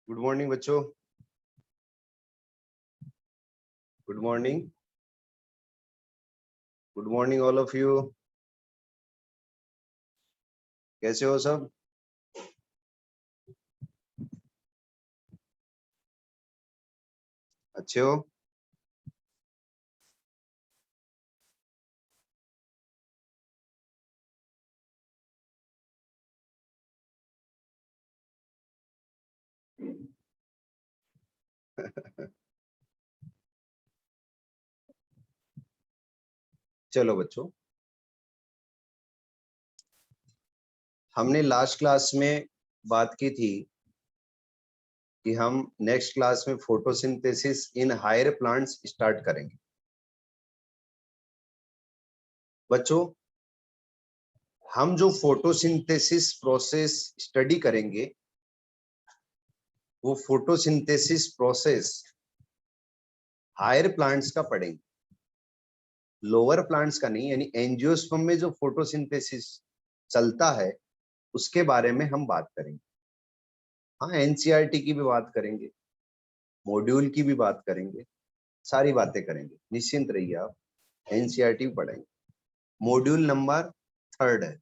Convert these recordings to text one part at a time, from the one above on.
Good morning बच्चों। Good morning. Good morning all of you. कैसे हो सब? अच्छे हो? चलो बच्चों, हमने लास्ट क्लास में बात की थी कि हम नेक्स्ट क्लास में photosynthesis in higher plants start करेंगे। बच्चों, हम जो फोटोसिंथेसिस प्रोसेस स्टडी करेंगे वो फोटोसिंथेसिस प्रोसेस हायर प्लांट्स का पढ़ेंगे, लोअर प्लांट्स का नहीं। यानी एंजियोस्पर्म में जो फोटोसिंथेसिस चलता है उसके बारे में हम बात करेंगे। हाँ, एनसीईआरटी की भी बात करेंगे, मॉड्यूल की भी बात करेंगे, सारी बातें करेंगे, निश्चिंत रहिए आप। एनसीईआरटी पढ़ेंगे। मॉड्यूल नंबर 3 है,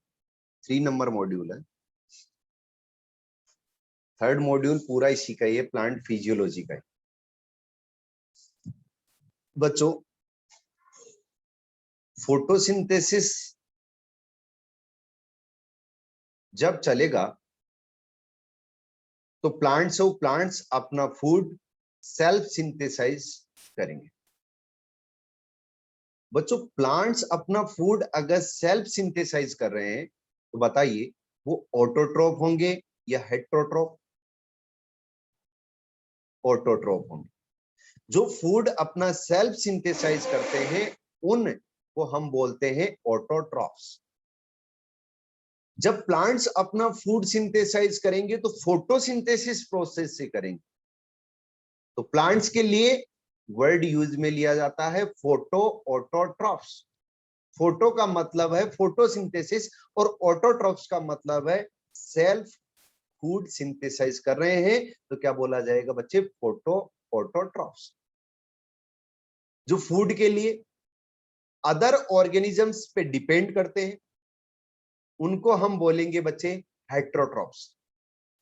3 नंबर मॉड्यूल है। 3rd मॉड्यूल पूरा इसी का ही है, प्लांट फिजियोलॉजी का है। बच्चों, फोटोसिंथेसिस जब चलेगा तो प्लांट्स अपना फूड सेल्फ सिंथेसाइज करेंगे। बच्चों, प्लांट्स अपना फूड अगर सेल्फ सिंथेसाइज कर रहे हैं तो बताइए वो ऑटोट्रोफ होंगे या हेट्रोट्रोफ? ऑटोट्रोफ होंगे। जो फूड अपना सेल्फ सिंथेसाइज करते हैं उन को हम बोलते हैं ऑटोट्रॉफ्स। जब प्लांट्स अपना फूड सिंथेसाइज करेंगे तो फोटोसिंथेसिस प्रोसेस से करेंगे। तो प्लांट्स के लिए वर्ड यूज में लिया जाता है फोटो ऑटोट्रॉफ्स। फोटो का मतलब है फोटोसिंथेसिस और ऑटोट्रॉफ्स का मतलब है सेल्फ फूड सिंथेसाइज कर रहे हैं। तो क्या बोला जाएगा बच्चे? Photo autotrophs. जो फूड के लिए अदर ऑर्गेनिजम्स पे डिपेंड करते हैं उनको हम बोलेंगे बच्चे हेट्रोट्रॉफ्स।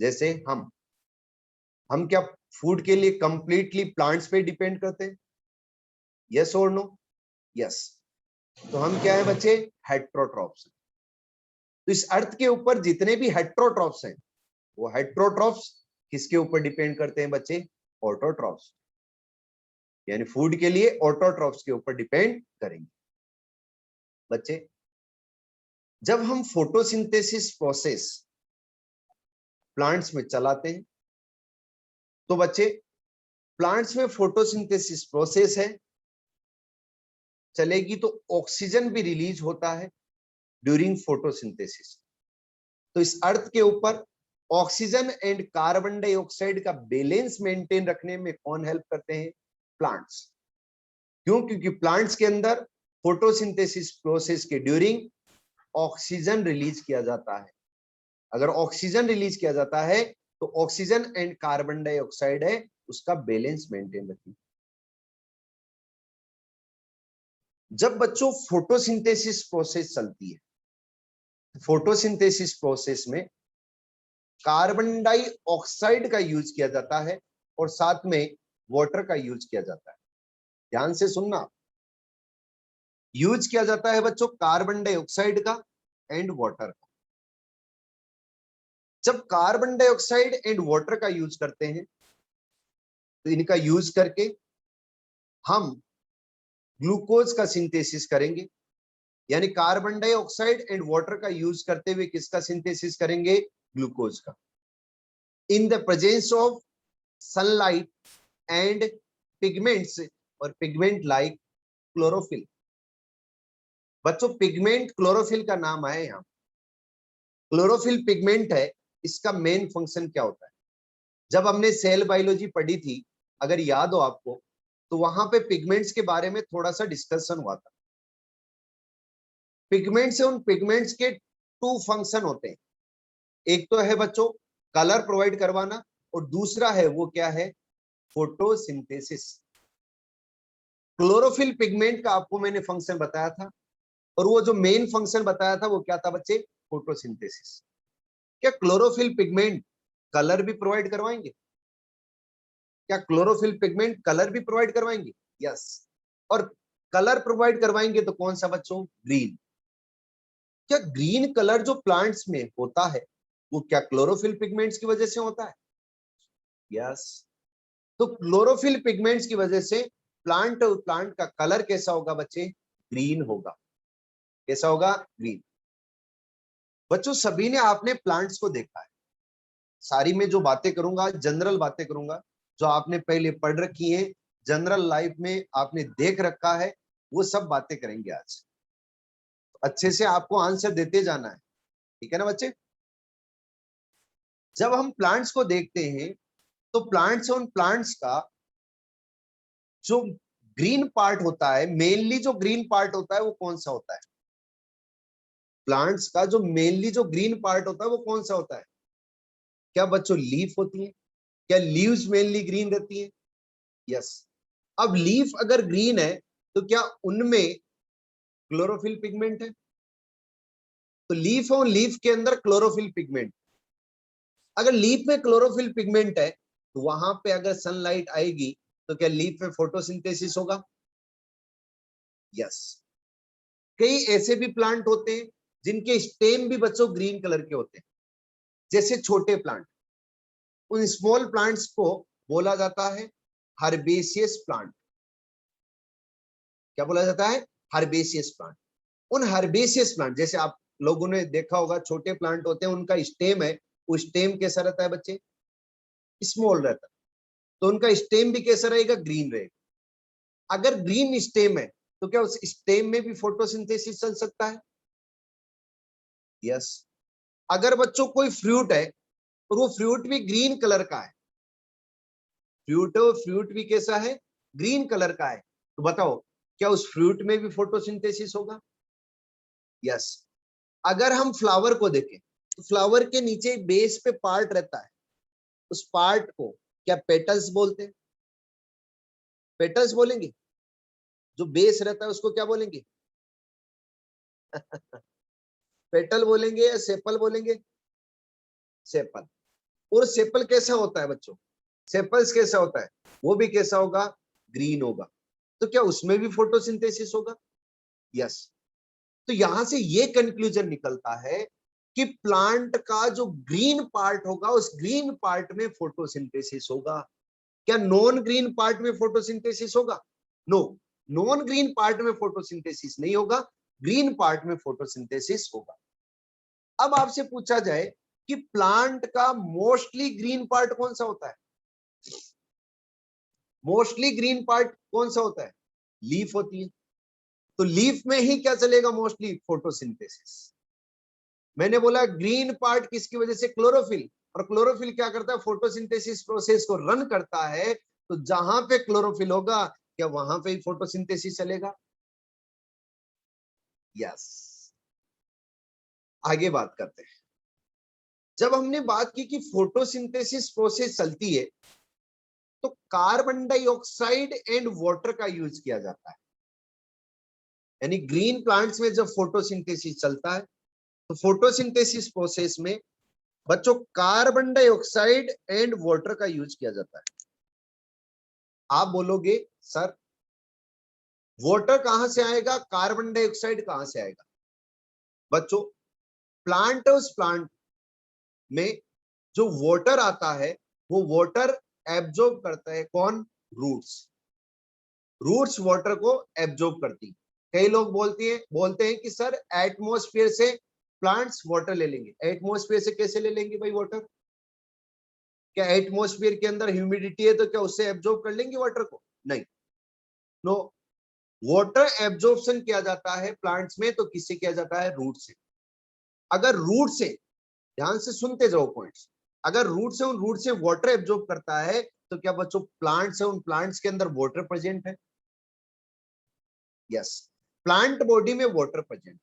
जैसे हम क्या फूड के लिए कंप्लीटली प्लांट्स पे डिपेंड करते हैं? यस और नो? यस। तो हम क्या है बच्चे? हेट्रोट्रॉफ्स। तो इस अर्थ के ऊपर जितने भी हेट्रोट्रॉफ्स हैं वो हेट्रोट्रॉफ्स किसके ऊपर डिपेंड करते हैं बच्चे? ऑटोट्रॉफ्स। यानी फूड के लिए ऑटोट्रॉफ्स के ऊपर डिपेंड करेंगे। बच्चे, जब हम फोटोसिंथेसिस प्रोसेस प्लांट्स में चलाते हैं तो बच्चे प्लांट्स में फोटोसिंथेसिस प्रोसेस है चलेगी तो ऑक्सीजन भी रिलीज होता है ड्यूरिंग फोटोसिंथेसिस। तो इस अर्थ के ऊपर ऑक्सीजन एंड कार्बन डाइऑक्साइड का बैलेंस मेंटेन रखने में कौन हेल्प करते हैं? प्लांट्स। क्यों? क्योंकि प्लांट्स के अंदर फोटोसिंथेसिस प्रोसेस के ड्यूरिंग ऑक्सीजन रिलीज किया जाता है। अगर ऑक्सीजन रिलीज किया जाता है तो ऑक्सीजन एंड कार्बन डाइऑक्साइड है उसका बैलेंस मेंटेन रखिए। जब बच्चों फोटोसिंथेसिस प्रोसेस चलती है, फोटोसिंथेसिस प्रोसेस में कार्बन डाइऑक्साइड का यूज किया जाता है और साथ में वाटर का यूज किया जाता है। ध्यान से सुनना, यूज किया जाता है बच्चों कार्बन डाइऑक्साइड का एंड वाटर का। जब कार्बन डाइऑक्साइड एंड वाटर का यूज करते हैं तो इनका यूज करके हम ग्लूकोज का सिंथेसिस करेंगे। यानी कार्बन डाइऑक्साइड एंड वाटर का यूज करते हुए किसका सिंथेसिस करेंगे? ग्लूकोज का। इन the presence of sunlight and pigments, और पिगमेंट लाइक क्लोरोफिल। बच्चों, पिगमेंट क्लोरोफिल का नाम आया यहां। क्लोरोफिल पिगमेंट है, इसका मेन फंक्शन क्या होता है? जब हमने सेल बायोलॉजी पढ़ी थी, अगर याद हो आपको, तो वहां पे पिगमेंट्स के बारे में थोड़ा सा डिस्कशन हुआ था। पिगमेंट से उन पिगमेंट्स के 2 फंक्शन होते हैं। एक तो है बच्चों कलर प्रोवाइड करवाना और दूसरा है वो क्या है, फोटोसिंथेसिस। क्लोरोफिल पिगमेंट का आपको मैंने फंक्शन बताया था, और वो जो मेन फंक्शन बताया था वो क्या था बच्चे, फोटोसिंथेसिस। क्या क्लोरोफिल पिगमेंट कलर भी प्रोवाइड करवाएंगे? क्या क्लोरोफिल पिगमेंट कलर भी प्रोवाइड करवाएंगे? यस। और कलर प्रोवाइड करवाएंगे तो कौन सा बच्चों, ग्रीन। क्या ग्रीन कलर जो प्लांट्स में होता है वो क्या क्लोरोफिल पिगमेंट्स की वजह से होता है? यस। तो क्लोरोफिल पिगमेंट्स की वजह से प्लांट का कलर कैसा होगा बच्चे, ग्रीन होगा। कैसा होगा, ग्रीन। बच्चों सभी ने आपने प्लांट्स को देखा है, सारी में जो बातें करूंगा जनरल बातें करूंगा, जो आपने पहले पढ़ रखी हैं, जनरल लाइफ में आपने देख रखा है, वो सब बातें करेंगे आज। अच्छे से आपको आंसर देते जाना है, ठीक है ना बच्चे। जब हम प्लांट्स को देखते हैं तो प्लांट्स, उन प्लांट्स का जो ग्रीन पार्ट होता है, मेनली जो ग्रीन पार्ट होता है वो कौन सा होता है? प्लांट्स का जो मेनली जो ग्रीन पार्ट होता है वो कौन सा होता है? क्या बच्चों लीफ होती है? क्या लीव्स मेनली ग्रीन रहती है? यस। अब लीफ अगर ग्रीन है तो क्या उनमें क्लोरोफिल पिगमेंट है? तो लीफ और लीफ के अंदर क्लोरोफिल पिगमेंट, अगर लीफ में क्लोरोफिल पिगमेंट है तो वहां पे अगर सनलाइट आएगी तो क्या लीफ में फोटोसिंथेसिस होगा? यस। कई ऐसे भी प्लांट होते हैं जिनके स्टेम भी बच्चों ग्रीन कलर के होते हैं, जैसे छोटे प्लांट। उन स्मॉल प्लांट्स को बोला जाता है हर्बेसियस प्लांट। क्या बोला जाता है, हर्बेसियस प्लांट। उन हर्बेसियस प्लांट, जैसे आप लोगों ने देखा होगा छोटे प्लांट होते हैं, उनका स्टेम है, वो स्टेम कैसा रहता है बच्चे, स्मॉल रहता है, तो उनका स्टेम भी कैसा रहेगा, ग्रीन रहेगा। अगर ग्रीन स्टेम है तो क्या उस स्टेम में भी फोटोसिंथेसिस चल सकता है? यस। अगर बच्चों कोई फ्रूट है और वो फ्रूट भी ग्रीन कलर का है, फ्रूट भी कैसा है, ग्रीन कलर का है, तो बताओ क्या उस फ्रूट में भी फोटोसिंथेसिस होगा? यस। अगर हम फ्लावर को देखें तो फ्लावर के नीचे बेस पे पार्ट रहता है, उस पार्ट को क्या पेटल्स बोलते हैं? पेटल्स बोलेंगे। जो बेस रहता है उसको क्या बोलेंगे? पेटल बोलेंगे या सेपल बोलेंगे? सेपल। और सेपल कैसा होता है बच्चों, सेपल्स कैसा होता है, वो भी कैसा होगा, ग्रीन होगा। तो क्या उसमें भी फोटोसिंथेसिस होगा? यस। तो यहां से ये कंक्लूजन निकलता है कि प्लांट का जो ग्रीन पार्ट होगा उस ग्रीन पार्ट में फोटोसिंथेसिस होगा। क्या नॉन ग्रीन पार्ट में फोटोसिंथेसिस होगा? नो, नॉन ग्रीन पार्ट में फोटोसिंथेसिस नहीं होगा, ग्रीन पार्ट में फोटोसिंथेसिस होगा। अब आपसे पूछा जाए कि प्लांट का मोस्टली ग्रीन पार्ट कौन सा होता है? मोस्टली ग्रीन पार्ट कौन सा होता है? लीफ होती है। तो लीफ में ही क्या चलेगा मोस्टली, फोटोसिंथेसिस। मैंने बोला ग्रीन पार्ट किसकी वजह से, क्लोरोफिल। और क्लोरोफिल क्या करता है, फोटोसिंथेसिस प्रोसेस को रन करता है। तो जहां पे क्लोरोफिल होगा क्या वहां पे ही फोटोसिंथेसिस चलेगा? यस। आगे बात करते हैं। जब हमने बात की कि फोटोसिंथेसिस प्रोसेस चलती है तो कार्बन डाइऑक्साइड एंड वाटर का यूज किया जाता है। यानी ग्रीन प्लांट्स में जब फोटोसिंथेसिस चलता है तो फोटोसिंथेसिस प्रोसेस में बच्चों कार्बन डाइऑक्साइड एंड वाटर का यूज किया जाता है। आप बोलोगे सर वाटर कहां से आएगा, कार्बन डाइऑक्साइड कहां से आएगा? बच्चों उस प्लांट में जो वाटर आता है वो वाटर एब्जॉर्ब करता है कौन, रूट्स। रूट्स वाटर को एब्जॉर्ब करती। कई लोग बोलते हैं कि सर एटमॉस्फेयर से प्लांट्स वाटर ले लेंगे। एटमॉस्फेयर से कैसे ले लेंगे भाई वाटर? क्या एटमॉस्फेयर के अंदर ह्यूमिडिटी है तो क्या उससे एब्जॉर्ब कर लेंगे वाटर को? नहीं, नो। वाटर एब्जॉर्प्शन किया जाता है प्लांट्स में तो किससे किया जाता है, रूट से। अगर रूट से, ध्यान से सुनते जाओ पॉइंट्स, अगर रूट से वाटर एब्जॉर्ब करता है तो क्या बच्चों प्लांट्स है, उन प्लांट्स के अंदर वाटर प्रेजेंट है? यस। प्लांट बॉडी में वाटर प्रेजेंट।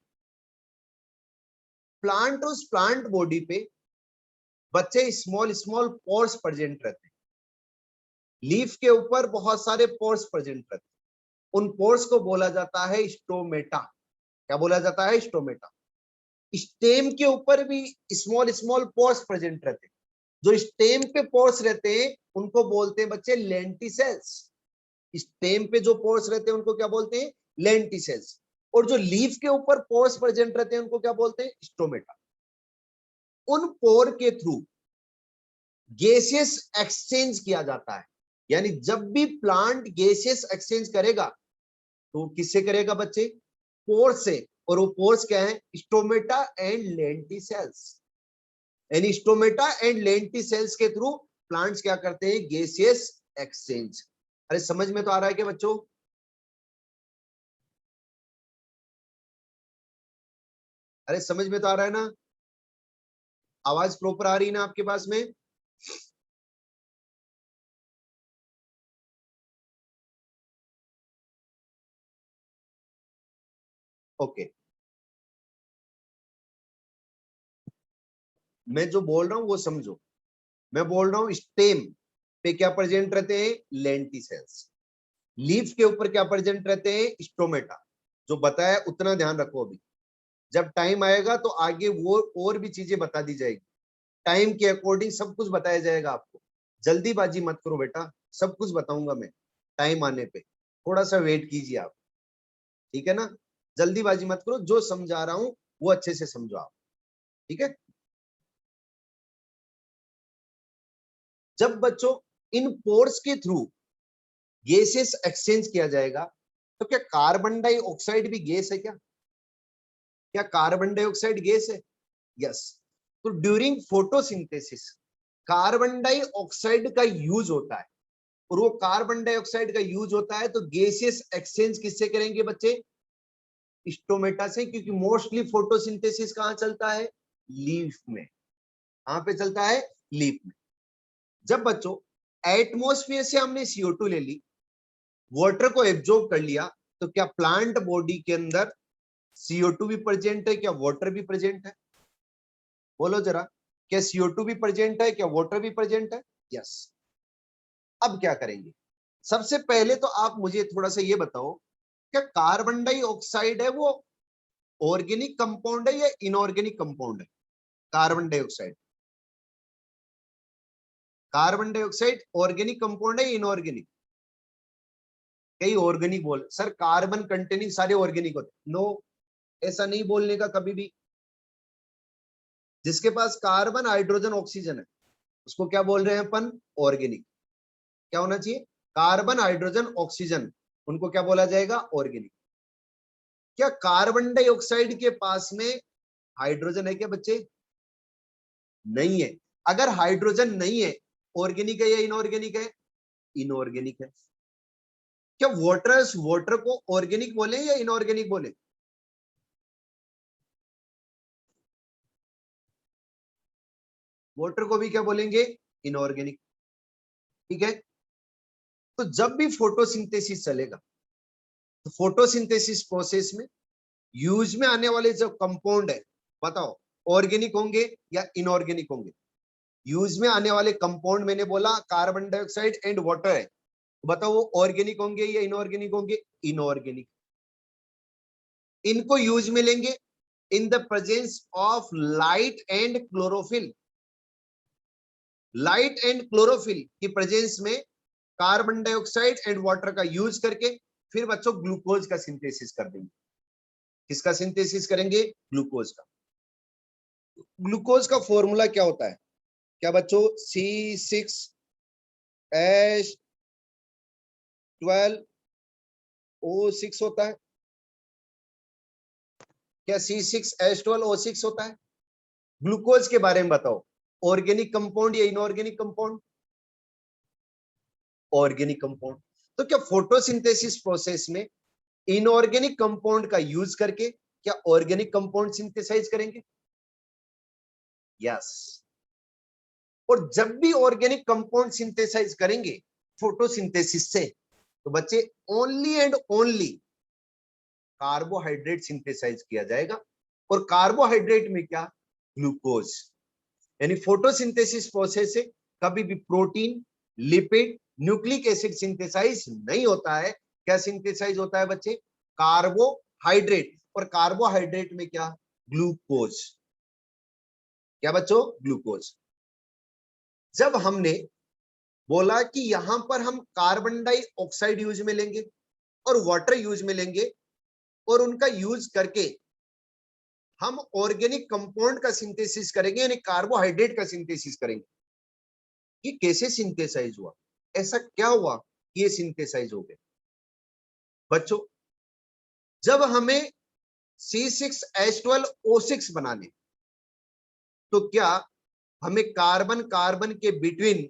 प्लांट उस प्लांट बॉडी पे बच्चे स्मॉल स्मॉल पोर्स प्रेजेंट रहते हैं, लीफ के ऊपर बहुत सारे पोर्स प्रेजेंट रहते हैं, उन पोर्स को बोला जाता है स्टोमेटा। क्या बोला जाता है? स्टोमेटा। स्टेम के ऊपर भी स्मॉल स्मॉल पोर्स प्रेजेंट रहते हैं, जो स्टेम पे पोर्स रहते हैं उनको बोलते हैं बच्चे लेंटिसेल्स। स्टेम पे जो पोर्स रहते हैं उनको क्या बोलते हैं? लेंटिसेल्स। और जो लीफ के ऊपर पोर्स प्रेजेंट रहते हैं उनको क्या बोलते हैं? स्टोमेटा। उन पोर के थ्रू गैसियस एक्सचेंज किया जाता है, यानी जब भी प्लांट गैसियस एक्सचेंज करेगा तो किससे करेगा बच्चे? पोर्स से। और वो पोर्स क्या है? Stomata and lenticels. यानी स्टोमेटा एंड लेंटिसेल्स के थ्रू प्लांट्स क्या करते हैं? Gaseous exchange. अरे समझ में तो आ रहा है क्या बच्चों? अरे समझ में तो आ रहा है ना? आवाज प्रॉपर आ रही है ना आपके पास में? ओके, मैं जो बोल रहा हूं वो समझो। मैं बोल रहा हूं स्टेम पे क्या प्रेजेंट रहते हैं? लेंटिसेल्स। लीफ के ऊपर क्या प्रेजेंट रहते हैं? स्टोमेटा। जो बताया उतना ध्यान रखो, अभी जब टाइम आएगा तो आगे वो और भी चीजें बता दी जाएगी, टाइम के अकॉर्डिंग सब कुछ बताया जाएगा आपको। जल्दीबाजी मत करो बेटा, सब कुछ बताऊंगा मैं टाइम आने पे, थोड़ा सा वेट कीजिए आप, ठीक है ना? जल्दीबाजी मत करो, जो समझा रहा हूं वो अच्छे से समझो आप, ठीक है? जब बच्चों इन पोर्स के थ्रू गैसेस एक्सचेंज किया जाएगा तो क्या कार्बन डाइऑक्साइड भी गैस है क्या? क्या कार्बन डाइऑक्साइड गैस है? यस। तो ड्यूरिंग फोटोसिंथेसिस कार्बन डाइऑक्साइड का यूज होता है, और वो कार्बन डाइऑक्साइड का यूज होता है तो गैसियस एक्सचेंज किससे करेंगे बच्चे? स्टोमेटा से, क्योंकि मोस्टली फोटोसिंथेसिस कहां चलता है? लीफ में। कहां पे चलता है? लीफ में। जब बच्चों एटमॉस्फेयर से हमने CO2 ले ली, वाटर को एब्जॉर्ब कर लिया, तो क्या प्लांट बॉडी के अंदर CO2 भी प्रेजेंट है, क्या वाटर भी प्रेजेंट है? बोलो जरा, क्या CO2 भी प्रेजेंट है, क्या वाटर भी प्रेजेंट है? यस। अब क्या करेंगे? सबसे पहले तो आप मुझे थोड़ा सा ये बताओ, क्या कार्बन डाइऑक्साइड है वो ऑर्गेनिक कंपाउंड है या इनऑर्गेनिक कंपाउंड है? Carbon dioxide, carbon dioxide organic compound है इनऑर्गेनिक? कई ऑर्गेनिक बोल सर, कार्बन कंटेनिंग सारे ऑर्गेनिक होते। नो, ऐसा नहीं बोलने का कभी भी। जिसके पास कार्बन हाइड्रोजन ऑक्सीजन है उसको क्या बोल रहे हैं अपन? ऑर्गेनिक। क्या होना चाहिए? कार्बन हाइड्रोजन ऑक्सीजन, उनको क्या बोला जाएगा? ऑर्गेनिक। क्या कार्बन डाइऑक्साइड के पास में हाइड्रोजन है क्या बच्चे? नहीं है। अगर हाइड्रोजन नहीं है, ऑर्गेनिक है या इनऑर्गेनिक है? इनऑर्गेनिक है। क्या वाटर को ऑर्गेनिक बोले या इनऑर्गेनिक बोले? वाटर को भी क्या बोलेंगे? इनऑर्गेनिक। ठीक है। तो जब भी फोटोसिंथेसिस चलेगा तो फोटोसिंथेसिस प्रोसेस में यूज में आने वाले जो कंपाउंड है, बताओ ऑर्गेनिक होंगे या इनऑर्गेनिक होंगे? यूज में आने वाले कंपाउंड मैंने बोला कार्बन डाइऑक्साइड एंड वाटर है, तो बताओ वो ऑर्गेनिक होंगे या इनऑर्गेनिक होंगे? इनऑर्गेनिक। इनको यूज में लेंगे इन the presence of light and chlorophyll. Light and chlorophyll की प्रेजेंस में कार्बन डाइऑक्साइड एंड वाटर का यूज करके फिर बच्चों ग्लूकोज का सिंथेसिस कर देंगे। किसका सिंथेसिस करेंगे? ग्लूकोज का। ग्लूकोज का फॉर्मूला क्या होता है? क्या बच्चों? C6H12O6 होता है। क्या C6H12O6 होता है? ग्लूकोज के बारे में बताओ, ऑर्गेनिक कंपाउंड या इनऑर्गेनिक कंपाउंड? Organic compound. तो क्या फोटोसिंथेसिस प्रोसेस में इनऑर्गेनिक कंपाउंड का यूज करके क्या ऑर्गेनिक कंपाउंड सिंथेसाइज करेंगे? यस। और जब भी ऑर्गेनिक कंपाउंड सिंथेसाइज करेंगे फोटोसिंथेसिस से, तो बच्चे only and only carbohydrate synthesize किया जाएगा। और कार्बोहाइड्रेट में क्या? ग्लूकोज। यानी फोटोसिंथेसिस प्रोसेस से कभी भी protein, lipid, nucleic acid synthesize नहीं होता है। क्या सिंथेसाइज होता है बच्चे? कार्बोहाइड्रेट। और कार्बोहाइड्रेट में क्या? ग्लूकोज। क्या बच्चों? ग्लूकोज। जब हमने बोला कि यहां पर हम कार्बन डाइऑक्साइड यूज में लेंगे और वाटर यूज में लेंगे और उनका यूज करके हम ऑर्गेनिक कंपाउंड का सिंथेसिस करेंगे, यानी कार्बोहाइड्रेट का सिंथेसिस करेंगे। ये कैसे सिंथेसाइज हुआ? ऐसा क्या हुआ कि ये सिंथेसाइज हो गया? बच्चों, जब हमें C6H12O6 बनाने, तो क्या हमें कार्बन कार्बन के बिटवीन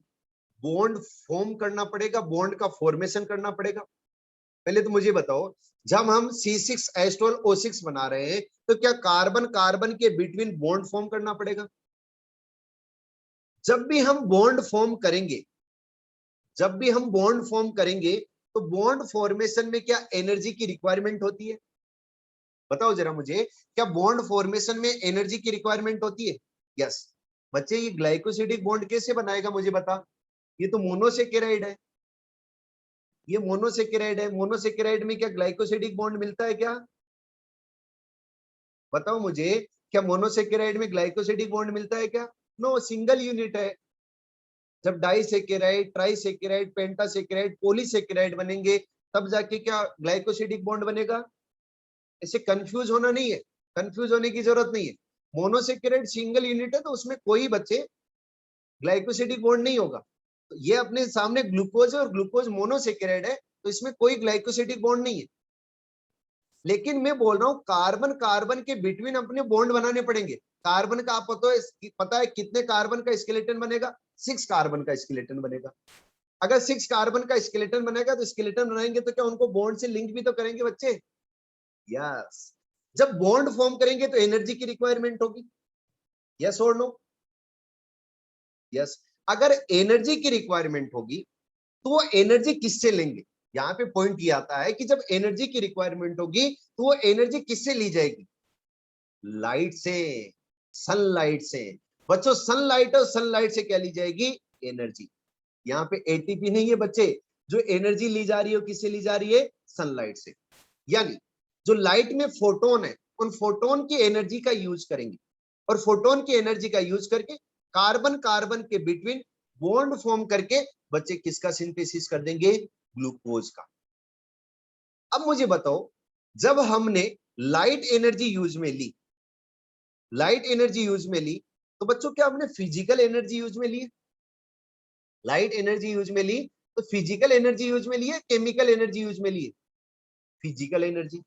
बॉन्ड फॉर्म करना पड़ेगा, बॉन्ड का फॉर्मेशन करना पड़ेगा? पहले तो मुझे बताओ, जब हम C6H12O6 बना रहे हैं तो क्या कार्बन कार्बन के बिटवीन बॉन्ड फॉर्म करना पड़ेगा? जब भी हम बॉन्ड फॉर्म करेंगे, जब भी हम बॉन्ड फॉर्म करेंगे तो बॉन्ड फॉर्मेशन में क्या एनर्जी की रिक्वायरमेंट होती है? बताओ जरा मुझे, क्या बॉन्ड फॉर्मेशन में एनर्जी की रिक्वायरमेंट होती है? यस। बच्चे, ये ग्लाइकोसिडिक बॉन्ड कैसे बनाएगा मुझे बता? ये तो मोनोसेकेराइड है, ये मोनोसेकेराइड है। मोनोसेकेराइड में क्या ग्लाइकोसिडिक बॉन्ड मिलता है क्या? बताओ मुझे, क्या मोनोसेकेराइड में ग्लाइकोसिडिक बॉन्ड मिलता है क्या? नो, सिंगल यूनिट है। जब डाइसेकेराइड, ट्राइसेकेराइड, पेंटासेकेराइड, पॉलीसेकेराइड बनेंगे तब जाके क्या ग्लाइकोसिडिक बॉन्ड बनेगा। ऐसे कंफ्यूज होना नहीं है, कंफ्यूज होने की जरूरत नहीं है। मोनोसेकेराइड सिंगल यूनिट है तो उसमें कोई बच्चे ग्लाइकोसिडिक बॉन्ड नहीं होगा। तो ये अपने सामने ग्लूकोज है और ग्लूकोज मोनोसेकेराइड है, तो इसमें कोई ग्लाइकोसिडिक बॉन्ड नहीं है। लेकिन मैं बोल रहा हूं कार्बन कार्बन के बिटवीन अपने बॉन्ड बनाने पड़ेंगे। कार्बन का आप पता है कितने कार्बन का स्केलेटन बनेगा? 6 कार्बन का स्केलेटन बनेगा। अगर 6 कार्बन का स्केलेटन बनेगा तो स्केलेटन बनाएंगे तो क्या उनको बॉन्ड से लिंक भी तो करेंगे बच्चे? यस। जब बॉन्ड फॉर्म करेंगे तो एनर्जी की रिक्वायरमेंट होगी। यस और नो? यस। अगर एनर्जी की रिक्वायरमेंट होगी तो वो एनर्जी किससे लेंगे? यहाँ पे पॉइंट ये आता है कि जब एनर्जी की रिक्वायरमेंट होगी तो वो एनर्जी किससे ली जाएगी? लाइट से, सनलाइट से। बच्चों, सनलाइट और सनलाइट से क्या ली जाएगी? एनर्जी। यहाँ पे एटीपी नहीं है बच्चे, जो एनर्जी ली जा रही है किससे ली जा रही है? सनलाइट से। यानी जो लाइट में फोटोन है, उन फोटोन की एनर्जी का यूज करेंगे और फोटोन की एनर्जी का यूज करके कार्बन कार्बन के बिटवीन बॉन्ड फॉर्म करके बच्चे किसका सिंथेसिस कर देंगे? ग्लूकोज का। अब मुझे बताओ, जब हमने लाइट एनर्जी यूज में ली, लाइट एनर्जी यूज में ली, तो बच्चों क्या हमने फिजिकल एनर्जी यूज में ली? लाइट एनर्जी यूज में ली तो फिजिकल एनर्जी यूज में ली है, केमिकल एनर्जी यूज में ली है? Physical energy.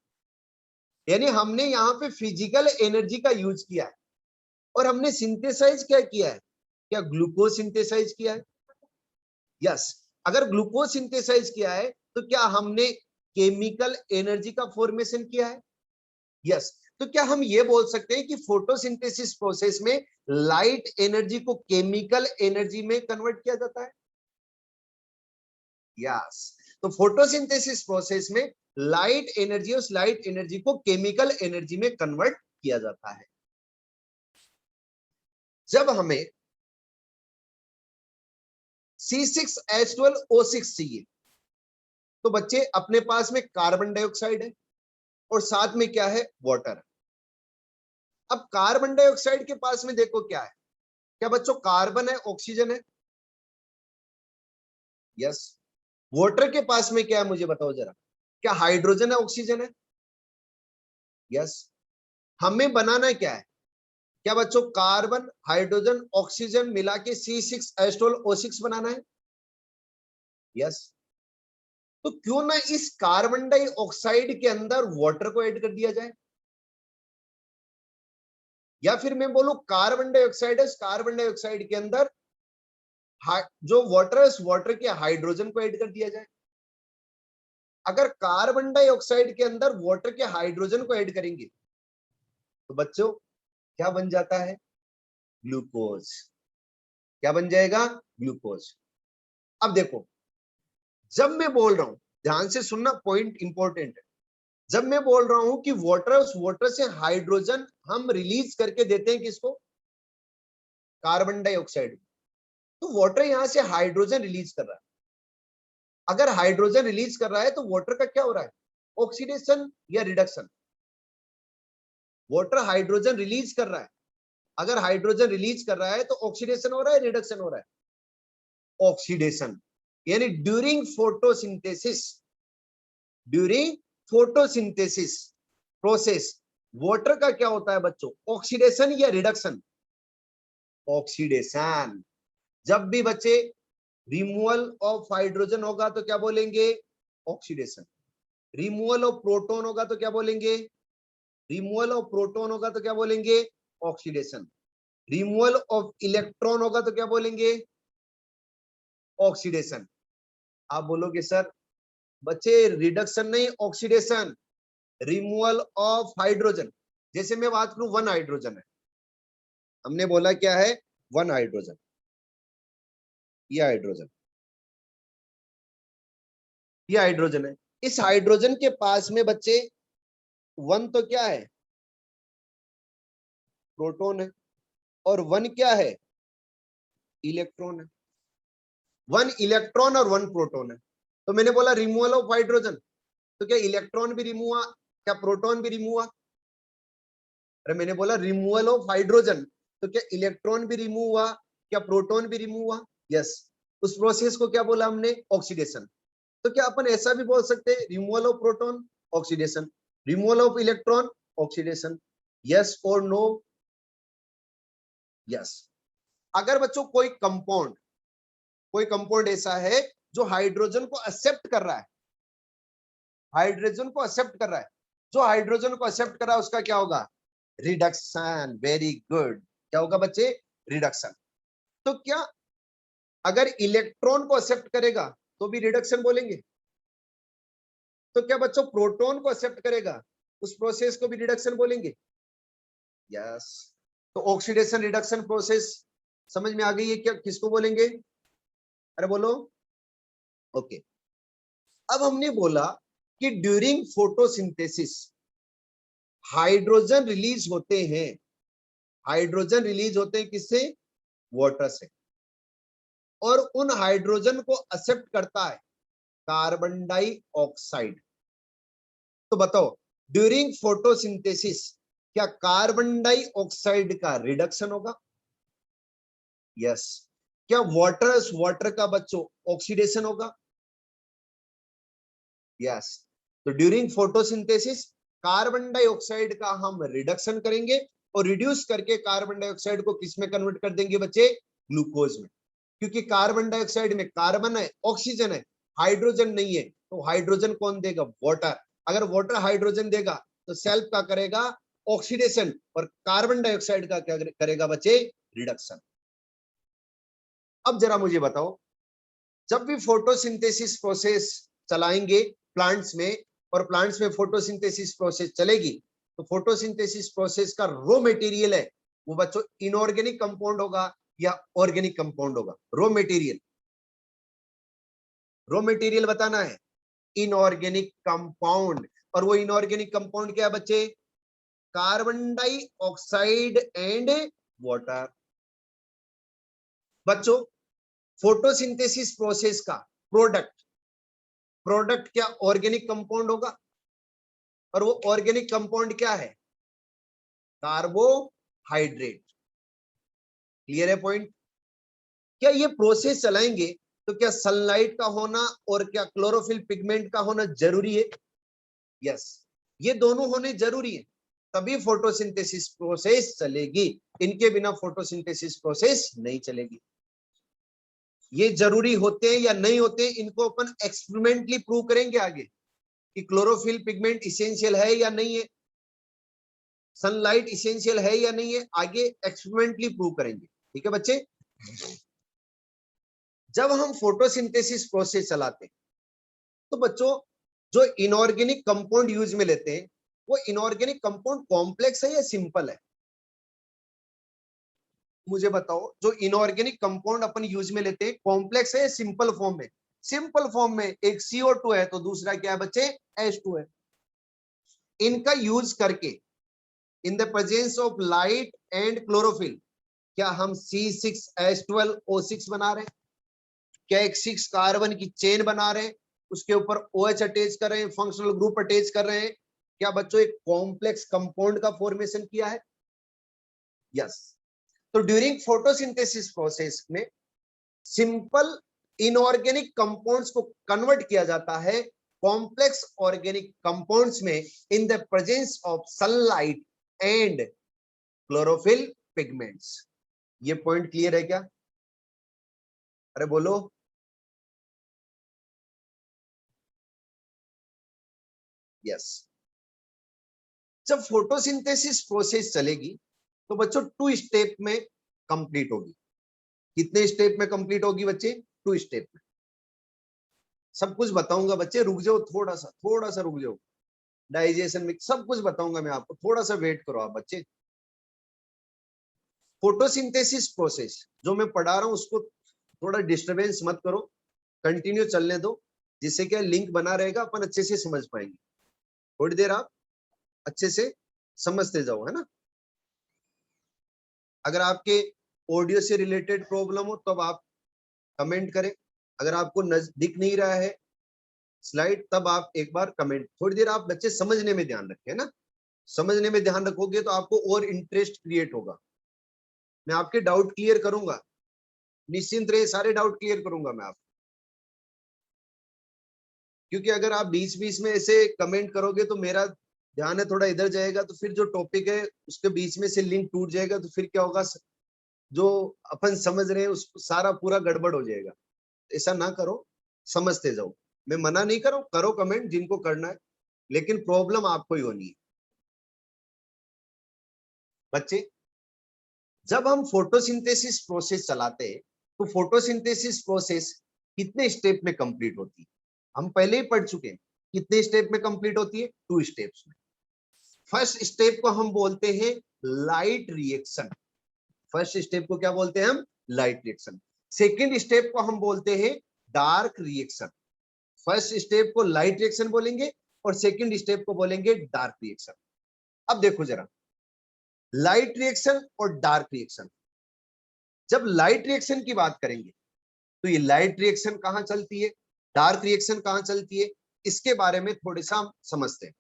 यानी हमने यहाँ पे फिजिकल एनर्जी का यूज किया है और हमने सिंथेसाइज क्या किया है? क्या ग्लूकोज सिंथेसाइज किया है? यस। अगर ग्लूकोज सिंथेसाइज किया है तो क्या हमने केमिकल एनर्जी का फॉर्मेशन किया है? यस। तो क्या हम ये बोल सकते हैं कि फोटोसिंथेसिस प्रोसेस में लाइट एनर्जी को केमिकल एनर्जी में कन्वर्ट किया जाता है? यस। तो फोटोसिंथेसिस प्रोसेस में लाइट एनर्जी, उस लाइट एनर्जी को केमिकल एनर्जी में कन्वर्ट किया जाता है। जब हमें C6H12O6 चाहिए तो बच्चे अपने पास में कार्बन डाइऑक्साइड है और साथ में क्या है? वाटर। अब कार्बन डाइऑक्साइड के पास में देखो क्या है? क्या बच्चों कार्बन है, ऑक्सीजन है? यस। वाटर के पास में क्या है मुझे बताओ जरा? क्या हाइड्रोजन है, ऑक्सीजन है? यस। हमें बनाना क्या है? क्या बच्चों कार्बन हाइड्रोजन ऑक्सीजन मिला के C6H12O6 बनाना है? यस। तो क्यों ना इस कार्बन डाइऑक्साइड के अंदर वाटर को ऐड कर दिया जाए, या फिर मैं बोलूं कार्बन डाइऑक्साइड है, इस कार्बन डाइऑक्साइड के अंदर जो वाटर है, उस वाटर के हाइड्रोजन को ऐड कर दिया जाए। अगर कार्बन डाइऑक्साइड के अंदर वाटर के हाइड्रोजन को ऐड करेंगे तो बच्चों क्या बन जाता है? ग्लूकोज। क्या बन जाएगा? ग्लूकोज। अब देखो, जब मैं बोल रहा हूं, ध्यान से सुनना, पॉइंट इंपॉर्टेंट है। जब मैं बोल रहा हूं कि वाटर, उस वाटर से हाइड्रोजन हम रिलीज करके देते हैं किसको? Carbon dioxide. तो वाटर यहां से हाइड्रोजन रिलीज कर रहा है। अगर हाइड्रोजन रिलीज कर रहा है तो वाटर का क्या हो रहा है, ऑक्सीडेशन या रिडक्शन। वाटर हाइड्रोजन रिलीज कर रहा है, अगर हाइड्रोजन रिलीज कर रहा है तो ऑक्सीडेशन हो रहा है, रिडक्शन हो रहा है, ऑक्सीडेशन। यानी ड्यूरिंग फोटोसिंथेसिस प्रोसेस वाटर का क्या होता है बच्चों, ऑक्सीडेशन या रिडक्शन, ऑक्सीडेशन। जब भी बच्चे रिमूवल ऑफ हाइड्रोजन होगा तो क्या बोलेंगे, ऑक्सीडेशन। रिमूवल ऑफ प्रोटॉन होगा तो क्या बोलेंगे, रिमूवल ऑफ प्रोटॉन होगा तो क्या बोलेंगे, ऑक्सीडेशन। रिमूवल ऑफ इलेक्ट्रॉन होगा तो क्या बोलेंगे, ऑक्सीडेशन। आप बोलोगे सर बच्चे रिडक्शन नहीं ऑक्सीडेशन, रिमूवल ऑफ हाइड्रोजन। जैसे मैं बात करूं 1 हाइड्रोजन है, हमने बोला क्या है 1 हाइड्रोजन, ये हाइड्रोजन, ये हाइड्रोजन है। इस हाइड्रोजन के पास में बच्चे 1 तो क्या है, प्रोटॉन है, और 1 क्या है, इलेक्ट्रॉन है। 1 इलेक्ट्रॉन और 1 प्रोटॉन है। तो मैंने बोला रिमूवल ऑफ हाइड्रोजन, तो क्या इलेक्ट्रॉन भी रिमूव हुआ, क्या प्रोटॉन भी रिमूव हुआ। अरे मैंने बोला रिमूवल ऑफ हाइड्रोजन, तो क्या इलेक्ट्रॉन भी रिमूव हुआ, क्या प्रोटॉन भी रिमूव हुआ, यस। उस प्रोसेस को क्या बोला हमने, ऑक्सीडेशन। तो क्या अपन ऐसा भी बोल सकते हैं removal of proton, oxidation, removal of electron, oxidation, yes और नो, यस। अगर बच्चों कोई कंपाउंड ऐसा है जो हाइड्रोजन को एक्सेप्ट कर रहा है, हाइड्रोजन को एक्सेप्ट कर रहा है, जो हाइड्रोजन को एक्सेप्ट कर रहा है उसका क्या होगा, रिडक्शन। वेरी गुड, क्या होगा बच्चे, रिडक्शन। तो क्या अगर इलेक्ट्रॉन को एक्सेप्ट करेगा तो भी रिडक्शन बोलेंगे, तो क्या बच्चों प्रोटॉन को एक्सेप्ट करेगा उस प्रोसेस को भी रिडक्शन बोलेंगे, यस। तो ऑक्सीडेशन रिडक्शन प्रोसेस समझ में आ गई है क्या, किसको बोलेंगे, अरे बोलो, ओके। अब हमने बोला कि ड्यूरिंग फोटोसिंथेसिस हाइड्रोजन रिलीज होते हैं, हाइड्रोजन रिलीज होते हैं किससे, वाटर से, और उन हाइड्रोजन को एक्सेप्ट करता है कार्बन डाइऑक्साइड। तो बताओ ड्यूरिंग फोटोसिंथेसिस क्या कार्बन डाइऑक्साइड का रिडक्शन होगा, यस। क्या वाटर का बच्चों ऑक्सीडेशन होगा, यस। तो ड्यूरिंग फोटोसिंथेसिस कार्बन डाइऑक्साइड का हम रिडक्शन करेंगे और रिड्यूस करके कार्बन डाइऑक्साइड को किस में कन्वर्ट कर देंगे बच्चे, ग्लूकोज में। क्योंकि कार्बन डाइऑक्साइड में कार्बन है, ऑक्सीजन है, हाइड्रोजन नहीं है। तो हाइड्रोजन कौन देगा, वाटर। अगर वाटर हाइड्रोजन देगा तो सेल्फ का करेगा ऑक्सीडेशन और कार्बन डाइऑक्साइड का क्या करेगा बच्चे, रिडक्शन। अब जरा मुझे बताओ, जब भी फोटोसिंथेसिस प्रोसेस चलाएंगे प्लांट्स में, और प्लांट्स में फोटोसिंथेसिस प्रोसेस चलेगी, तो फोटोसिंथेसिस प्रोसेस का रॉ मटेरियल है वो बच्चों इनऑर्गेनिक कंपाउंड होगा या ऑर्गेनिक कंपाउंड होगा, रॉ मटेरियल बताना है, इनऑर्गेनिक कंपाउंड। और वो इनऑर्गेनिक कंपाउंड क्या है बच्चे, कार्बन डाइऑक्साइड एंड वाटर। बच्चों फोटोसिंथेसिस प्रोसेस का प्रोडक्ट क्या ऑर्गेनिक कंपाउंड होगा, और वो ऑर्गेनिक कंपाउंड क्या है, कार्बोहाइड्रेट। क्लियर है पॉइंट। क्या ये प्रोसेस चलाएंगे तो क्या सनलाइट का होना और क्या क्लोरोफिल पिगमेंट का होना जरूरी है, यस। ये दोनों होने जरूरी है, तभी फोटोसिंथेसिस प्रोसेस चलेगी। इनके बिना फोटोसिंथेसिस प्रोसेस नहीं चलेगी। ये जरूरी होते हैं या नहीं होते, इनको अपन एक्सपेरिमेंटली प्रूव करेंगे आगे कि क्लोरोफिल पिगमेंट इसेंशियल है या नहीं है, सनलाइट इसेंशियल है या नहीं है, आगे एक्सपेरिमेंटली प्रूव करेंगे। ठीक है बच्चे। जब हम फोटोसिंथेसिस प्रोसेस चलाते हैं तो बच्चों जो इनऑर्गेनिक कंपाउंड यूज में लेते हैं वो इनऑर्गेनिक कंपाउंड कॉम्प्लेक्स है या सिंपल है, मुझे बताओ। जो इनऑर्गेनिक कंपाउंड अपन यूज में लेते हैं कॉम्प्लेक्स है या सिंपल फॉर्म में, सिंपल फॉर्म में एक CO2 है तो दूसरा क्या है बच्चे, H2 है। इनका यूज करके इन the presence of light and chlorophyll क्या हम C6H12O6 बना रहे हैं? क्या एक 6 कार्बन की चेन बना रहे हैं, उसके ऊपर OH अटैच कर रहे हैं, फंक्शनल ग्रुप अटैच कर रहे हैं? क्या बच्चों एक कॉम्प्लेक्स कंपाउंड का फॉर्मेशन किया है? यस। तो ड्यूरिंग फोटोसिंथेसिस प्रोसेस में सिंपल इनऑर्गेनिक कंपाउंड्स को कन्वर्ट किया जाता है कॉम्प्लेक्स ऑर्गेनिक कंपाउंड्स में इन the presence of sunlight and chlorophyll pigments. ये पॉइंट क्लियर है क्या? अरे बोलो। यस। जब फोटोसिंथेसिस प्रोसेस चलेगी तो बच्चों 2 स्टेप में कंप्लीट होगी। कितने स्टेप में कंप्लीट होगी बच्चे? 2 स्टेप में। सब कुछ बताऊंगा बच्चे, रुक जाओ, थोड़ा सा रुक जाओ। डाइजेशन में सब कुछ बताऊंगा मैं आपको, थोड़ा सा वेट करो आप बच्चे। फोटोसिंथेसिस प्रोसेस जो मैं पढ़ा रहा हूं उसको थोड़ा डिस्टरबेंस मत करो, कंटिन्यू चलने दो, जिससे क्या लिंक बना रहेगा, अपन अच्छे से समझ पाएंगे। थोड़ी देर आप अच्छे से समझते जाओ, है ना। अगर आपके ऑडियो से रिलेटेड प्रॉब्लम हो तब आप कमेंट करें। अगर आपको दिख नहीं रहा है स्लाइड तब आप एक बार कमेंट, थोड़ी देर आप बच्चे समझने में ध्यान रखें, है ना। समझने में ध्यान रखोगे तो आपको और इंटरेस्ट क्रिएट होगा। मैं आपके डाउट क्लियर करूंगा, निश्चिंत रहे, सारे डाउट क्लियर करूंगा मैं आपको। क्योंकि अगर आप बीच बीच में ऐसे कमेंट करोगे तो मेरा ध्यान है थोड़ा इधर जाएगा, तो फिर जो टॉपिक है उसके बीच में से लिंक टूट जाएगा, तो फिर क्या होगा, जो अपन समझ रहे हैं उस सारा पूरा गड़बड़ हो जाएगा। ऐसा ना करो, समझते जाओ। मैं मना नहीं करो, करो कमेंट जिनको करना है, लेकिन प्रॉब्लम आपको ही होनी है बच्चे। जब हम फोटोसिंथेसिस प्रोसेस चलाते हैं तो फोटोसिंथेसिस प्रोसेस कितने स्टेप में कंप्लीट होती है? हम पहले ही पढ़ चुके हैं। कितने स्टेप में कंप्लीट होती है? 2 स्टेप्स में। फर्स्ट स्टेप को हम बोलते हैं लाइट रिएक्शन। फर्स्ट स्टेप को क्या बोलते हैं हम? Light reaction. सेकेंड स्टेप को हम बोलते हैं डार्क रिएक्शन। फर्स्ट स्टेप को लाइट रिएक्शन बोलेंगे और सेकेंड स्टेप को बोलेंगे डार्क रिएक्शन। अब देखो जरा, लाइट रिएक्शन और डार्क रिएक्शन। जब लाइट रिएक्शन की बात करेंगे तो ये लाइट रिएक्शन कहां चलती है, डार्क रिएक्शन कहां चलती है, इसके बारे में थोड़ा सा हम समझते हैं।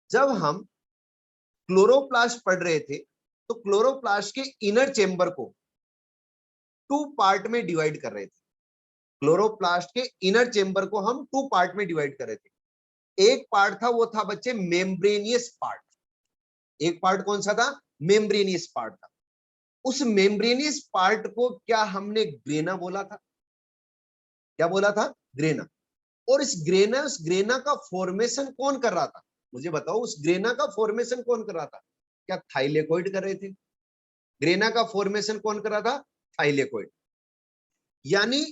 जब हम क्लोरोप्लास्ट पढ़ रहे थे तो क्लोरोप्लास्ट के इनर चेंबर को 2 पार्ट में डिवाइड कर रहे थे। क्लोरोप्लास्ट के इनर चेंबर को हम 2 पार्ट में डिवाइड कर रहे थे। एक पार्ट था, वो था बच्चे मेम्ब्रेनियस पार्ट। एक पार्ट कौन सा था? मेम्ब्रेनियस पार्ट था। उस मेम्ब्रेनियस पार्ट को क्या हमने ग्रेना बोला था? क्या बोला था? ग्रेना। और उस ग्रेना का फॉर्मेशन कौन कर रहा था? मुझे बताओ, उस ग्रेना का फॉर्मेशन कौन कर रहा था? क्या थाइलेकोइड कर रहे थे? ग्रेना का फॉर्मेशन कौन कर रहा था? थाइलेकोइड। यानी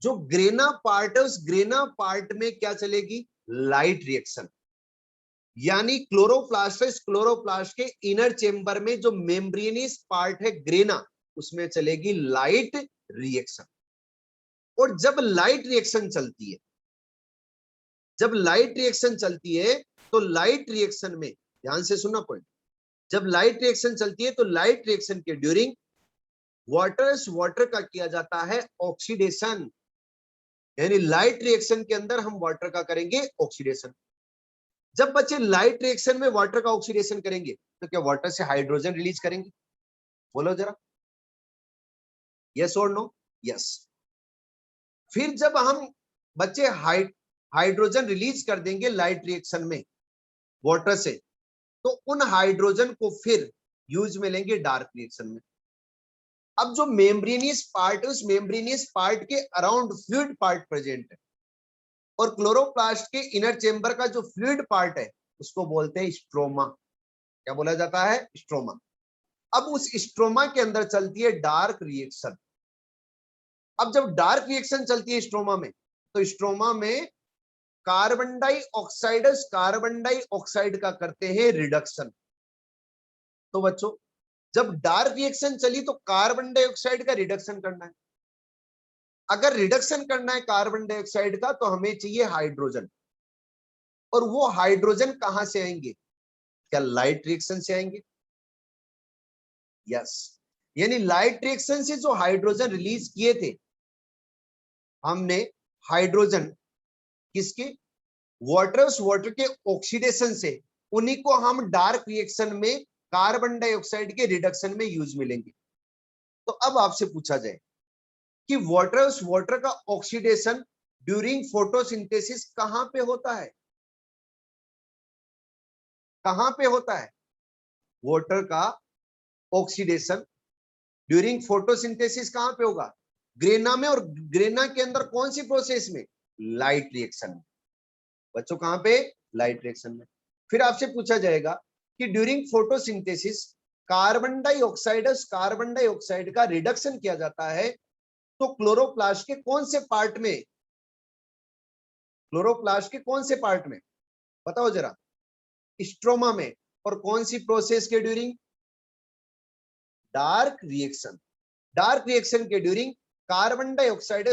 जो ग्रेना पार्ट है उस ग्रेना पार्ट में क्या चलेगी? Light reaction. यानी क्लोरोप्लास्ट है, इस क्लोरोप्लास्ट के इनर चेंबर में जो मेम्ब्रेनियस पार्ट है ग्रेना, उसमें चलेगी लाइट रिएक्शन। और जब लाइट रिएक्शन चलती है, जब लाइट रिएक्शन चलती है तो लाइट रिएक्शन में ध्यान से सुनना पॉइंट, जब लाइट रिएक्शन चलती है तो लाइट रिएक्शन के ड्यूरिंग वाटर का किया जाता है ऑक्सीडेशन। यानी लाइट रिएक्शन के अंदर हम वाटर का करेंगे ऑक्सीडेशन। जब बच्चे लाइट रिएक्शन में वाटर का ऑक्सीडेशन करेंगे तो क्या वाटर से हाइड्रोजन रिलीज करेंगे? बोलो जरा, यस और नो? यस। फिर जब हम बच्चे हाइड्रोजन रिलीज कर देंगे लाइट रिएक्शन में वाटर से, तो उन हाइड्रोजन को फिर यूज में लेंगे डार्क रिएक्शन में। अब जो मेम्ब्रेनियस पार्ट है उस मेम्ब्रेनियस पार्ट के अराउंड फ्लूइड पार्ट प्रेजेंट है, और क्लोरोप्लास्ट के इनर चेंबर का जो फ्लूइड पार्ट है उसको बोलते हैं स्ट्रोमा। क्या बोला जाता है? स्ट्रोमा। अब उस स्ट्रोमा के अंदर चलती है डार्क रिएक्शन। अब जब डार्क रिएक्शन चलती है स्ट्रोमा में, तो स्ट्रोमा में कार्बन डाइऑक्साइड, कार्बन डाइऑक्साइड का करते हैं रिडक्शन। तो बच्चों जब डार्क रिएक्शन चली तो कार्बन डाइऑक्साइड का रिडक्शन करना है। अगर रिडक्शन करना है कार्बन डाइऑक्साइड का तो हमें चाहिए हाइड्रोजन, और वो हाइड्रोजन कहां से आएंगे? क्या लाइट रिएक्शन से आएंगे? यस। यानी लाइट रिएक्शन से जो हाइड्रोजन रिलीज किए थे हमने, हाइड्रोजन किसके, वाटर के ऑक्सीडेशन से, उन्हीं को हम डार्क रिएक्शन में कार्बन डाइऑक्साइड के रिडक्शन में यूज मिलेंगे। तो अब आपसे पूछा जाए कि वाटर का ऑक्सीडेशन ड्यूरिंग फोटोसिंथेसिस कहां पे होता है, कहां पे होता है वाटर का ऑक्सीडेशन ड्यूरिंग फोटोसिंथेसिस कहां पे होगा, ग्रेना में, और ग्रेना के अंदर कौन सी प्रोसेस में, लाइट रिएक्शन में। बच्चों कहां पे, लाइट रिएक्शन में। फिर आपसे पूछा जाएगा कि ड्यूरिंग फोटोसिंथेसिस कार्बन डाइऑक्साइड का रिडक्शन किया जाता है, तो क्लोरोप्लास्ट के कौन से पार्ट में, क्लोरोप्लास्ट के कौन से पार्ट में बताओ जरा, स्ट्रोमा में, और कौन सी प्रोसेस के during, dark reaction, dark reaction के ड्यूरिंग कार्बन डाइऑक्साइड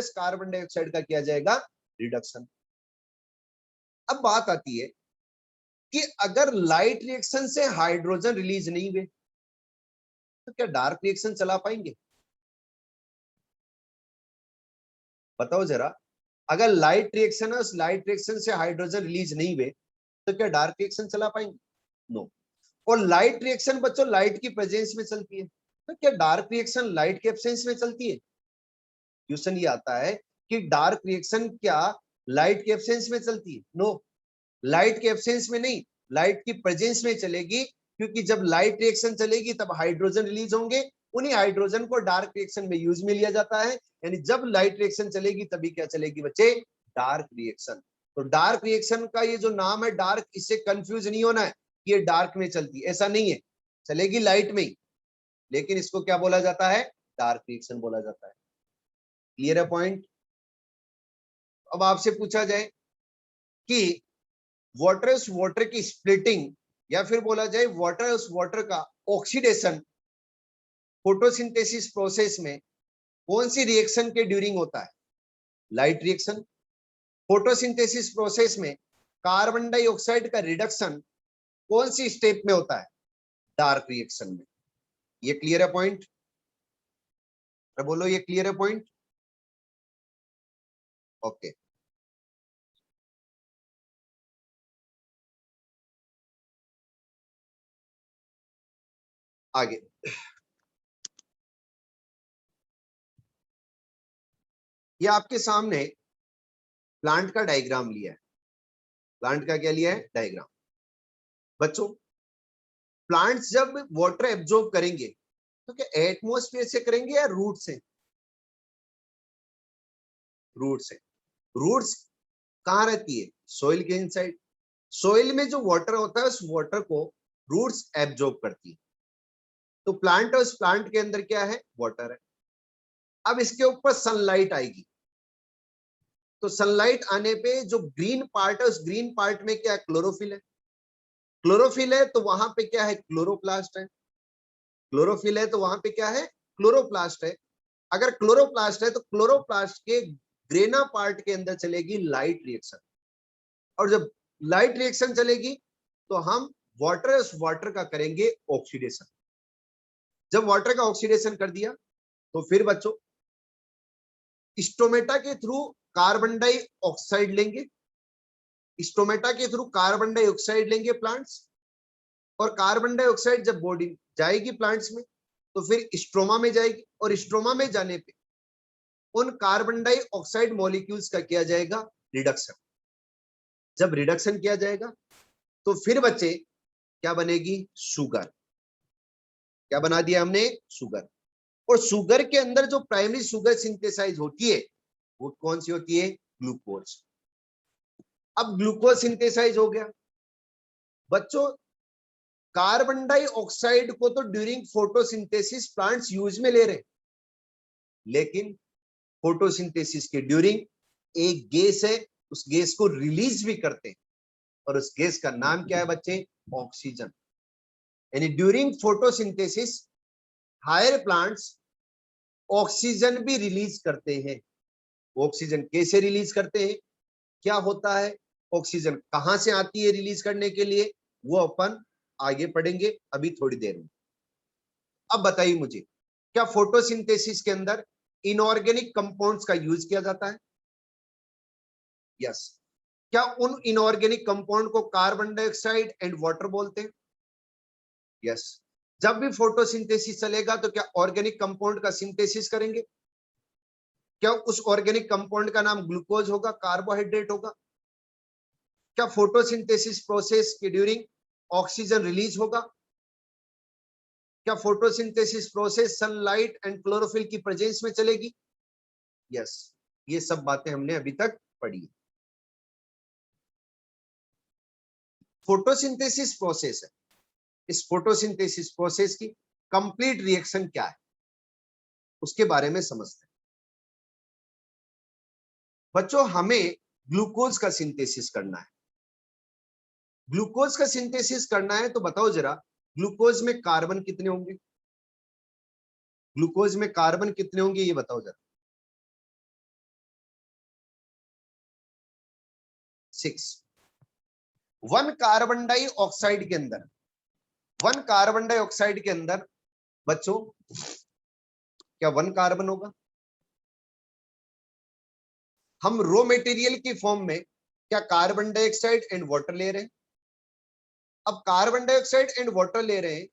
का किया जाएगा रिडक्शन। अब बात आती है कि अगर लाइट रिएक्शन से हाइड्रोजन रिलीज नहीं हुए तो क्या डार्क रिएक्शन चला पाएंगे, बताओ जरा। अगर लाइट रिएक्शन है, उस लाइट रिएक्शन से हाइड्रोजन रिलीज नहीं हुए तो क्या डार्क रिएक्शन चला पाएंगे, नो। और लाइट रिएक्शन बच्चों लाइट की प्रेजेंस में चलती है, तो क्या डार्क रिएक्शन लाइट के एब्सेंस में चलती है। क्वेश्चन ये आता है कि डार्क रिएक्शन क्या लाइट के एब्सेंस में चलती है, नो, लाइट के एब्सेंस में नहीं, लाइट की प्रेजेंस में चलेगी, क्योंकि जब लाइट रिएक्शन चलेगी तब हाइड्रोजन रिलीज होंगे, उन्हीं हाइड्रोजन को डार्क रिएक्शन में यूज में लिया जाता है। यानी जब लाइट रिएक्शन चलेगी तभी क्या चलेगी बच्चे, डार्क रिएक्शन। तो डार्क रिएक्शन का ये जो नाम है डार्क, इससे कंफ्यूज नहीं होना है कि ये डार्क में चलती, ऐसा नहीं है, चलेगी लाइट में ही, लेकिन इसको क्या बोला जाता है, डार्क रिएक्शन बोला जाता है। क्लियर है पॉइंट। अब आपसे पूछा जाए कि वाटर की स्प्लिटिंग, या फिर बोला जाए वाटर का ऑक्सीडेशन फोटोसिंथेसिस प्रोसेस में कौन सी रिएक्शन के ड्यूरिंग होता है, लाइट रिएक्शन। फोटोसिंथेसिस प्रोसेस में कार्बन डाइऑक्साइड का रिडक्शन कौन सी स्टेप में होता है, डार्क रिएक्शन में। ये क्लियर है पॉइंट, बोलो ये क्लियर है पॉइंट, ओके। आगे ये आपके सामने प्लांट का डायग्राम लिया है, प्लांट का क्या लिया है, डायग्राम। बच्चों प्लांट्स जब वाटर एब्जॉर्ब करेंगे तो क्या एटमॉस्फेयर से करेंगे या रूट से, रूट से। रूट्स कहाँ रहती है, सोइल के इनसाइड। सोइल में जो वाटर होता है उस वाटर को रूट्स एब्जॉर्ब करती है। तो प्लांट है, उस प्लांट के अंदर क्या है, वाटर है। अब इसके ऊपर सनलाइट आएगी, तो सनलाइट आने पे जो ग्रीन पार्ट है, उस ग्रीन पार्ट में क्या है, क्लोरोफिल है। क्लोरोफिल है तो वहां पे क्या है, क्लोरोप्लास्ट है। क्लोरोफिल है तो वहां पे क्या है, क्लोरोप्लास्ट है। अगर क्लोरोप्लास्ट है तो क्लोरोप्लास्ट के ग्रेना पार्ट के अंदर चलेगी लाइट रिएक्शन, और जब लाइट रिएक्शन चलेगी तो हम वाटर का करेंगे ऑक्सीडेशन। जब वाटर का ऑक्सीडेशन कर दिया तो फिर बच्चों स्टोमेटा के थ्रू कार्बन डाइऑक्साइड लेंगे, स्टोमेटा के थ्रू कार्बन डाइऑक्साइड लेंगे प्लांट्स, और कार्बन डाइऑक्साइड जब बॉडी जाएगी प्लांट्स में तो फिर स्ट्रोमा में जाएगी, और स्ट्रोमा में जाने पे उन कार्बन डाइऑक्साइड मॉलिक्यूल्स का किया जाएगा रिडक्शन। जब रिडक्शन किया जाएगा तो फिर बच्चे क्या बनेगी, शुगर। क्या बना दिया हमने, शुगर। और शुगर के अंदर जो प्राइमरी शुगर सिंथेसाइज होती है वो कौन सी होती है, ग्लूकोज। अब ग्लूकोज सिंथेसाइज हो गया बच्चों। कार्बन डाइऑक्साइड को तो ड्यूरिंग फोटोसिंथेसिस प्लांट्स यूज में ले रहे, लेकिन फोटोसिंथेसिस के ड्यूरिंग एक गैस है, उस गैस को रिलीज भी करते हैं, और उस गैस का नाम क्या है बच्चे, ऑक्सीजन। यानी during photosynthesis higher plants oxygen भी रिलीज करते हैं। ऑक्सीजन कैसे रिलीज करते हैं, क्या होता है, ऑक्सीजन कहां से आती है रिलीज करने के लिए, वो अपन आगे पढ़ेंगे अभी थोड़ी देर में। अब बताइए मुझे क्या फोटोसिंथेसिस के अंदर इनऑर्गेनिक कंपाउंड्स का यूज किया जाता है? यस। क्या उन इनऑर्गेनिक कंपाउंड को कार्बन डाइऑक्साइड एंड वाटर बोलते हैं? यस। जब भी फोटोसिंथेसिस चलेगा तो क्या ऑर्गेनिक कंपाउंड का सिंथेसिस करेंगे? क्या उस ऑर्गेनिक कंपाउंड का नाम ग्लूकोज होगा, कार्बोहाइड्रेट होगा? क्या फोटोसिंथेसिस प्रोसेस के ड्यूरिंग ऑक्सीजन रिलीज होगा? क्या photosynthesis process sunlight and chlorophyll की प्रेजेंस में चलेगी? यस। ये सब बातें हमने अभी तक पढ़ी। फोटोसिंथेसिस प्रोसेस है, इस फोटोसिंथेसिस प्रोसेस की कंप्लीट रिएक्शन क्या है उसके बारे में समझते हैं। बच्चों, हमें ग्लूकोज का सिंथेसिस करना है। ग्लूकोज का सिंथेसिस करना है तो बताओ जरा, ग्लूकोज में कार्बन कितने होंगे? ग्लूकोज में कार्बन कितने होंगे ये बताओ जरा। 6। वन कार्बन डाइऑक्साइड के अंदर, वन कार्बन डाइऑक्साइड के अंदर बच्चों क्या वन कार्बन होगा? हम रो मटेरियल की फॉर्म में क्या कार्बन डाइऑक्साइड एंड वाटर ले रहे हैं? अब कार्बन डाइऑक्साइड एंड वाटर ले रहे हैं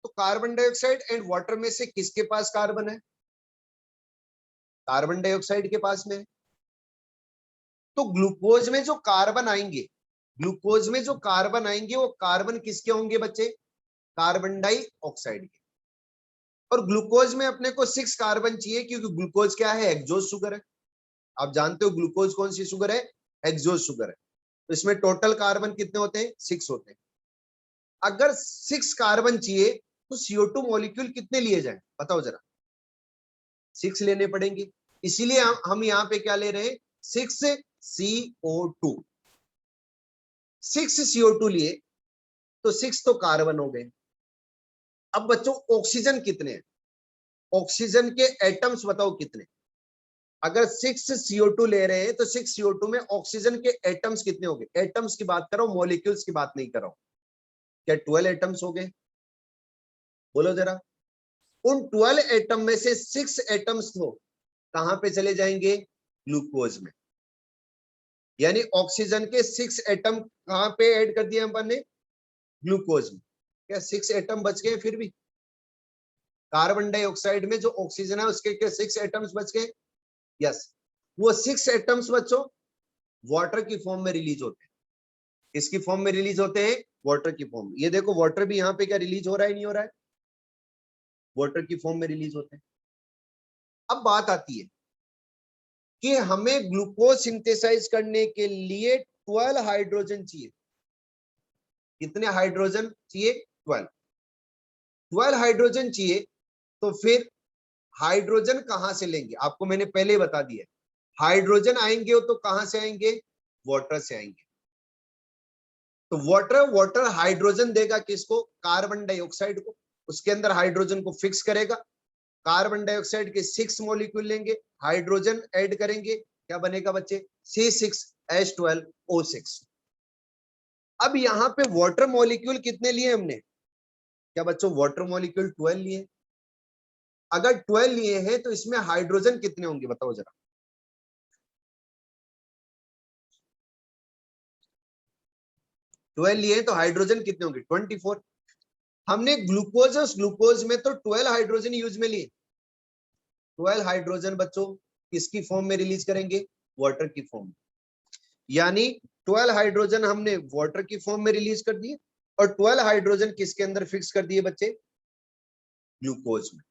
तो कार्बन डाइऑक्साइड एंड वाटर में से किसके पास कार्बन है? कार्बन डाइऑक्साइड के पास में है। तो ग्लूकोज में जो कार्बन आएंगे, ग्लूकोज में जो कार्बन आएंगे वो कार्बन किसके होंगे बच्चे? कार्बन डाइऑक्साइड के। और ग्लूकोज में अपने को 6 कार्बन चाहिए क्योंकि ग्लूकोज क्या है? एक्सोज शुगर है। आप जानते हो ग्लूकोज कौन सी शुगर है? एक्सोज शुगर है। तो इसमें टोटल कार्बन कितने होते हैं? 6 होते हैं। अगर 6 कार्बन चाहिए तो CO2 मॉलिक्यूल कितने लिए जाए बताओ जरा? 6 लेने पड़ेंगे। इसीलिए हम यहाँ पे क्या ले रहे हैं? 6 CO2। 6 CO2 लिए तो 6 तो कार्बन हो गए। अब बच्चों ऑक्सीजन कितने हैं? ऑक्सीजन के एटम्स बताओ कितने? अगर 6 CO2 ले रहे हैं तो 6 CO2 में ऑक्सीजन के एटम्स कितने हो गए? एटम्स की बात कर रहा हूं, मॉलिक्यूल्स की बात नहीं कर रहा हूं। क्या 12 एटम्स हो गए? बोलो जरा। उन 12 एटम में से 6 एटम्स तो कहां पे चले जाएंगे? ग्लूकोज में। यानी ऑक्सीजन के 6 एटम कहां पे ऐड कर दिए अपन ने? ग्लूकोज में। क्या 6 एटम बच गए? फिर भी कार्बन डाइऑक्साइड में जो ऑक्सीजन है उसके क्या 6 एटम्स बच गए? यस। वो 6 एटम्स बच्चों वाटर की फॉर्म में रिलीज होते हैं। किसकी फॉर्म में रिलीज होते हैं? वाटर की फॉर्म में। ये देखो वाटर भी यहाँ पे क्या रिलीज हो रहा है? नहीं हो रहा है? वाटर की फॉर्म में रिलीज होते हैं। अब बात आती है कि हमें ग्लूकोज सिंथेसाइज करने के लिए 12 हाइड्रोजन चाहिए। कितने हाइड्रोजन चाहिए? 12। 12 हाइड्रोजन चाहिए तो फिर हाइड्रोजन कहां से लेंगे? आपको मैंने पहले ही बता दिया, हाइड्रोजन आएंगे तो कहां से आएंगे? वाटर से आएंगे। तो वाटर हाइड्रोजन देगा किसको? कार्बन डाइऑक्साइड को। उसके अंदर हाइड्रोजन को फिक्स करेगा। कार्बन डाइऑक्साइड के 6 मॉलिक्यूल लेंगे, हाइड्रोजन ऐड करेंगे, क्या बनेगा बच्चे? C6H12O6। अब यहाँ पे वाटर मॉलिक्यूल कितने लिए हमने? क्या बच्चों वाटर मॉलिक्यूल 12 लिए। अगर 12 लिए हैं तो इसमें हाइड्रोजन कितने होंगे बताओ जरा? 12 लिए तो हाइड्रोजन कितने होंगे? 24। हमने ग्लूकोज, उस ग्लूकोज में तो 12 हाइड्रोजन यूज में लिए। 12 हाइड्रोजन बच्चों किसकी फॉर्म में रिलीज करेंगे? वाटर की फॉर्म में। यानी 12 हाइड्रोजन हमने वाटर की फॉर्म में रिलीज कर दिए और 12 हाइड्रोजन किसके अंदर फिक्स कर दिए बच्चे? ग्लूकोज में।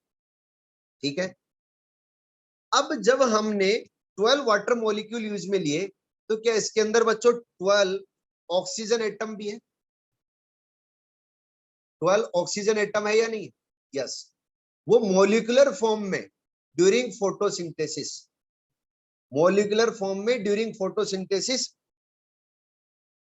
ठीक है। अब जब हमने 12 वाटर मॉलिक्यूल यूज में लिए तो क्या इसके अंदर बच्चों 12 ऑक्सीजन एटम भी है? 12 ऑक्सीजन एटम है या नहीं? यस। वो मॉलिक्यूलर फॉर्म में ड्यूरिंग फोटोसिंथेसिस, मॉलिक्यूलर फॉर्म में ड्यूरिंग फोटोसिंथेसिस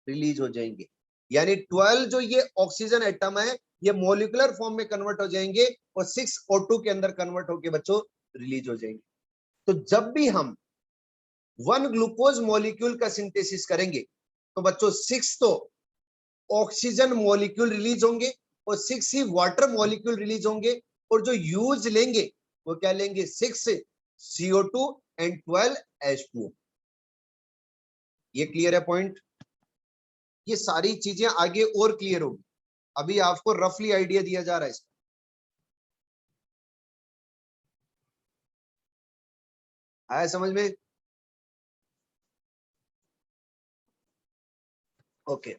रिलीज हो जाएंगे। यानी 12 जो ये ऑक्सीजन एटम है ये मॉलिक्यूलर फॉर्म में कन्वर्ट हो जाएंगे और 6 O2 के अंदर कन्वर्ट होके बच्चों रिलीज हो जाएंगे। तो जब भी हम 1 ग्लूकोज मॉलिक्यूल का सिंथेसिस करेंगे तो बच्चों 6 तो ऑक्सीजन मॉलिक्यूल रिलीज होंगे और 6 ही वाटर मॉलिक्यूल रिलीज होंगे और जो यूज लेंगे वो क्या लेंगे, 6 CO2 एंड 12 H2O। ये क्लियर है पॉइंट? ये सारी चीजें आगे और क्लियर होगी, अभी आपको रफली आइडिया दिया जा रहा है इसका। आया समझ में? ओके,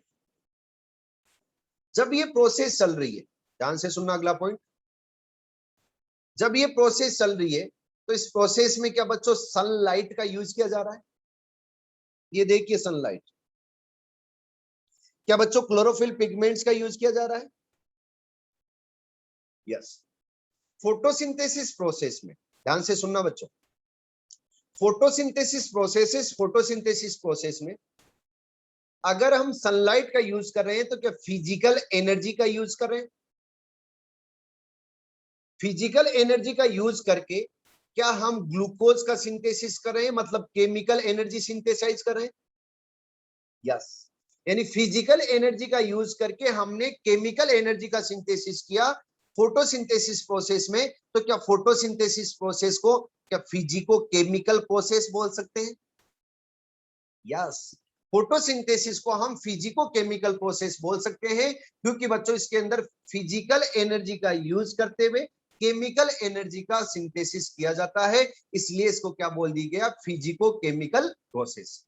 जब ये प्रोसेस चल रही है, ध्यान से सुनना अगला पॉइंट, जब ये प्रोसेस चल रही है तो इस प्रोसेस में क्या बच्चों सनलाइट का यूज किया जा रहा है? ये देखिए सनलाइट। क्या बच्चों क्लोरोफिल पिगमेंट्स का यूज किया जा रहा है? यस। फोटोसिंथेसिस प्रोसेस में, ध्यान से सुनना बच्चों, फोटोसिंथेसिस प्रोसेस में अगर हम सनलाइट का यूज कर रहे हैं तो क्या फिजिकल एनर्जी का यूज कर रहे हैं? फिजिकल एनर्जी का यूज करके क्या हम ग्लूकोज का सिंथेसिस कर रहे हैं, मतलब केमिकल एनर्जी सिंथेसाइज कर रहे हैं? यस। यानी फिजिकल एनर्जी का यूज करके हमने केमिकल एनर्जी का सिंथेसिस किया फोटोसिंथेसिस प्रोसेस में। तो क्या फोटोसिंथेसिस प्रोसेस को क्या फिजिको केमिकल प्रोसेस बोल सकते हैं? यस, फोटोसिंथेसिस को हम फिजिको केमिकल प्रोसेस बोल सकते हैं, क्योंकि बच्चों इसके अंदर फिजिकल एनर्जी का यूज करते हुए केमिकल एनर्जी का सिंथेसिस किया जाता है, इसलिए इसको क्या बोल दी गया, physico chemical process.